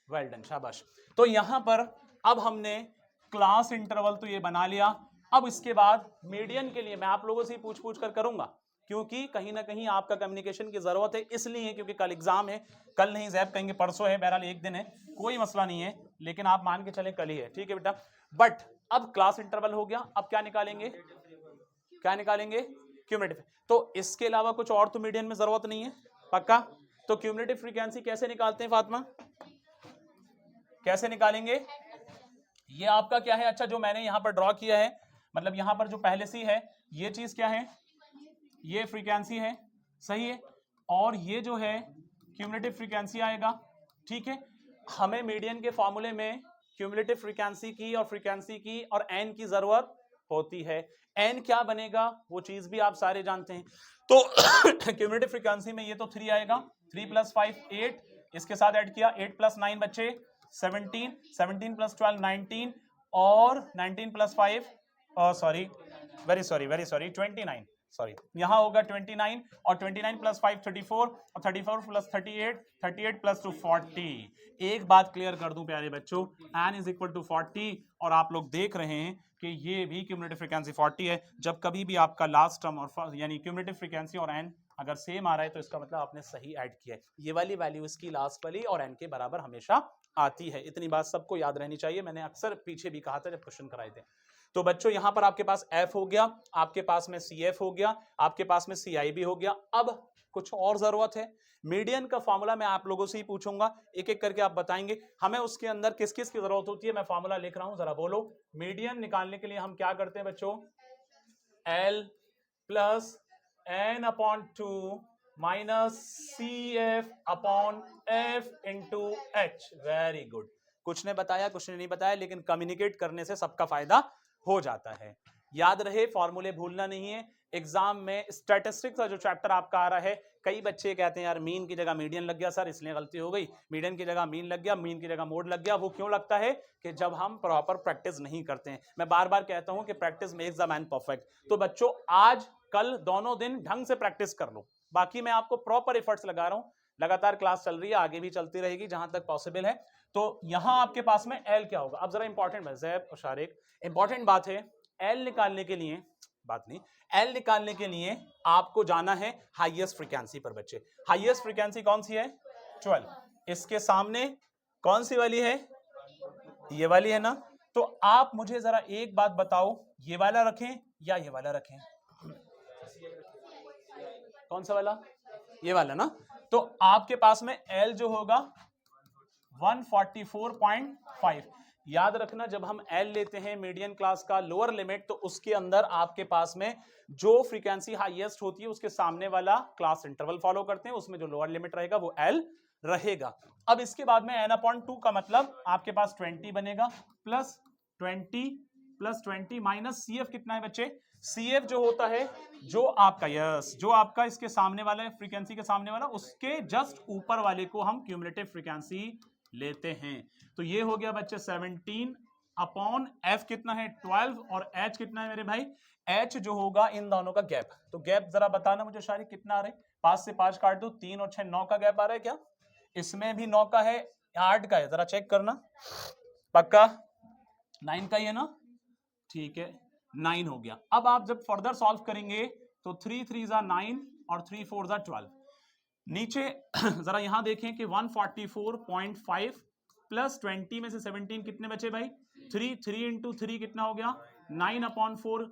वेल डन, शाबाश। तो यहां पर अब हमने क्लास इंटरवल तो ये बना लिया। अब इसके बाद मीडियन के लिए मैं आप लोगों से पूछ कर करूंगा, क्योंकि कहीं ना कहीं आपका कम्युनिकेशन की जरूरत है, इसलिए क्योंकि कल एग्जाम है, कल नहीं जैब कहेंगे परसों है, बहरहाल एक दिन है, कोई मसला नहीं है, लेकिन आप मान के चले कल ही है, ठीक है बेटा। बट अब क्लास इंटरवल हो गया, अब क्या निकालेंगे, क्या निकालेंगे, क्यूमुलेटिव। तो इसके अलावा कुछ और तो मीडियन में जरूरत नहीं है, पक्का? तो क्यूमुलेटिव फ्रीक्वेंसी कैसे निकालते हैं फातिमा, कैसे निकालेंगे? ये आपका क्या है, अच्छा जो मैंने यहां पर ड्रॉ किया है, मतलब यहां पर जो पहले से है, ये चीज क्या है, ये फ्रीक्वेंसी है, सही है, और ये जो है क्यूमुलेटिव फ्रीक्वेंसी आएगा, ठीक है। हमें मीडियन के फॉर्मूले में क्यूमुलेटिव फ्रीक्वेंसी की और एन की जरूरत होती है। n क्या बनेगा वो चीज भी आप सारे जानते हैं। तो क्यूमुलेटिव फ्रीक्वेंसी में ये तो 3 आएगा, 3 + 5 8, इसके साथ ऐड किया 8 + 9 बच्चे 17, 17 + 12 19, और 19 + 5 सॉरी वेरी सॉरी 29, सॉरी यहां होगा 29, और 29 + 5 34, और 34 + 38 38 + 2 40। एक बात क्लियर कर दूं प्यारे बच्चों, n = 40, और आप लोग देख रहे हैं कि ये भी क्यूमुलेटिव फ्रीक्वेंसी 40 है। जब कभी भी आपका लास्ट टर्म और यानी क्यूमुलेटिव फ्रीक्वेंसी और n अगर सेम आ रहा है तो इसका मतलब आपने सही ऐड किया है। ये वाली वैल्यू इसकी लास्ट वाली और n के बराबर हमेशा आती है। इतनी बात सबको याद रहनी चाहिए, मैंने अक्सर पीछे भी कहा था जब क्वेश्चन कराए थे। तो बच्चों यहां पर आपके पास f हो गया, आपके पास में CF हो गया, आपके पास में CI भी हो गया। अब कुछ और जरूरत है, मीडियन का फॉर्मूला मैं आप लोगों से ही पूछूंगा, एक एक करके आप बताएंगे हमें उसके अंदर किस किस की जरूरत होती है। मैं फॉर्मूला लिख रहा हूं, जरा बोलो। मीडियन निकालने के लिए हम क्या करते हैं बच्चों, L + n/2 - CF/F × H। Very good. कुछ ने बताया कुछ ने नहीं बताया, लेकिन कम्युनिकेट करने से सबका फायदा हो जाता है। याद रहे, फॉर्मूले भूलना नहीं है। एग्जाम में स्टैटिस्टिक्स का जो चैप्टर आपका आ रहा है, कई बच्चे कहते हैं यार मीन की जगह मीडियन लग गया सर, इसलिए गलती हो गई, मीडियन की जगह मीन लग गया, मीन की जगह मोड लग गया। वो क्यों लगता है कि जब हम प्रॉपर प्रैक्टिस नहीं करते हैं। मैं बार बार कहता हूं कि practice makes the man perfect. तो बच्चों आज कल दोनों दिन ढंग से प्रैक्टिस कर लो, बाकी मैं आपको प्रॉपर एफर्ट्स लगा रहा हूं। लगातार क्लास चल रही है, आगे भी चलती रहेगी जहां तक पॉसिबल है। तो यहां आपके पास में एल क्या होगा, अब जरा इंपॉर्टेंट जैब और शारिक, इंपॉर्टेंट बात है, एल निकालने के लिए बात नहीं, एल निकालने के लिए आपको जाना है हाईएस्ट फ्रीक्वेंसी पर। बच्चे हाईएस्ट फ्रीक्वेंसी कौन सी है, 12। इसके सामने कौन सी वाली है, ये वाली है ना। तो आप मुझे जरा एक बात बताओ, ये वाला रखें या ये वाला रखें, कौन सा वाला, ये वाला ना। तो आपके पास में एल जो होगा 144.5। याद रखना जब हम एल लेते हैं मीडियन क्लास का लोअर लिमिट, तो उसके अंदर आपके पास में जो फ्रीक्वेंसी हाईएस्ट होती है उसके सामने वाला क्लास इंटरवल फॉलो करते हैं, उसमें जो लोअर लिमिट रहेगा वो एल रहेगा। अब इसके बाद में n/2 का मतलब आपके पास 20 बनेगा, +20 माइनस CF कितना है बच्चे, CF जो होता है जो आपका जो आपका इसके सामने वाला है, फ्रीक्वेंसी के सामने वाला, उसके जस्ट ऊपर वाले को हम क्यूमुलेटिव फ्रीक्वेंसी लेते हैं। तो ये हो गया बच्चे 17/F कितना है 12, और H कितना है मेरे भाई, H जो होगा इन दोनों का गैप। तो गैप जरा बताना मुझे शारिक कितना आ रहा है, 5 से 5 काट दो, 3 और 6 9 का गैप आ रहा है क्या, इसमें भी 9 का है, 8 का है, जरा चेक करना, पक्का 9 का ही है ना, ठीक है 9 हो गया। अब आप जब फर्दर सॉल्व करेंगे तो 3 3 9 और 3 4 12। नीचे जरा यहां देखें कि 144.5 + 20 में से 17 कितने बचे भाई, 3 3 × 3 कितना हो गया 9/4,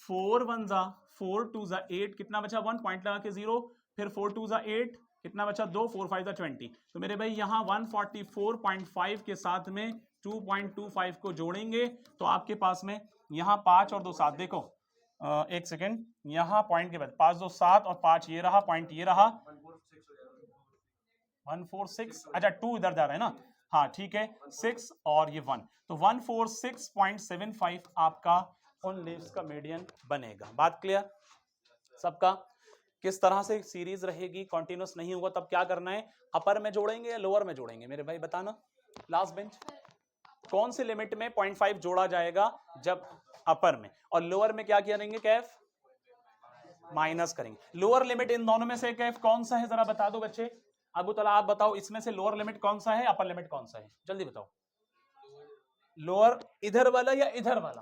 4 1 4 2 8, कितना बचा 1 पॉइंट लगा के 0, फिर 4 2 8, कितना बचा 2, 4 5 20। तो मेरे भाई यहां 144.5 के साथ में 2.25 को जोड़ेंगे तो आपके पास में यहां 5 और 2 7, देखो एक सेकेंड, यहां पॉइंट के बाद 5 2 7 और 5 ये रहा, पॉइंट ये रहा 146, अच्छा 2 इधर जा रहा है ना, हाँ ठीक है 6 और ये 1, तो 146.75 आपका उन लीव्स का मीडियन बनेगा। बात क्लियर सबका। किस तरह से सीरीज रहेगी, कॉन्टिन्यूस नहीं होगा, तब क्या करना है, अपर में जोड़ेंगे या लोअर में जोड़ेंगे मेरे भाई बताना। लास्ट बेंच कौन से लिमिट में 0.5 जोड़ा जाएगा, जब अपर में, और लोअर में क्या करेंगे कैफ माइनस करेंगे। लोअर लिमिट इन दोनों में से कैफ कौन सा है जरा बता दो बच्चे, अबू तला आप बताओ इसमें से लोअर लिमिट कौन सा है, अपर लिमिट कौन सा है, जल्दी बताओ। लोअर इधर वाला या इधर वाला,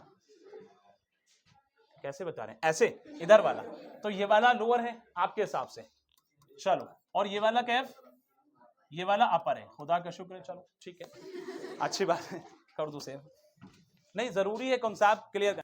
कैसे बता रहे हैं, ऐसे इधर वाला, तो ये वाला लोअर है आपके हिसाब से, चलो, और ये वाला कैफ, ये वाला अपर है, खुदा का शुक्र है, चलो ठीक है अच्छी बात है, कर दो सेव, नहीं जरूरी है कॉन्सेप्ट क्लियर।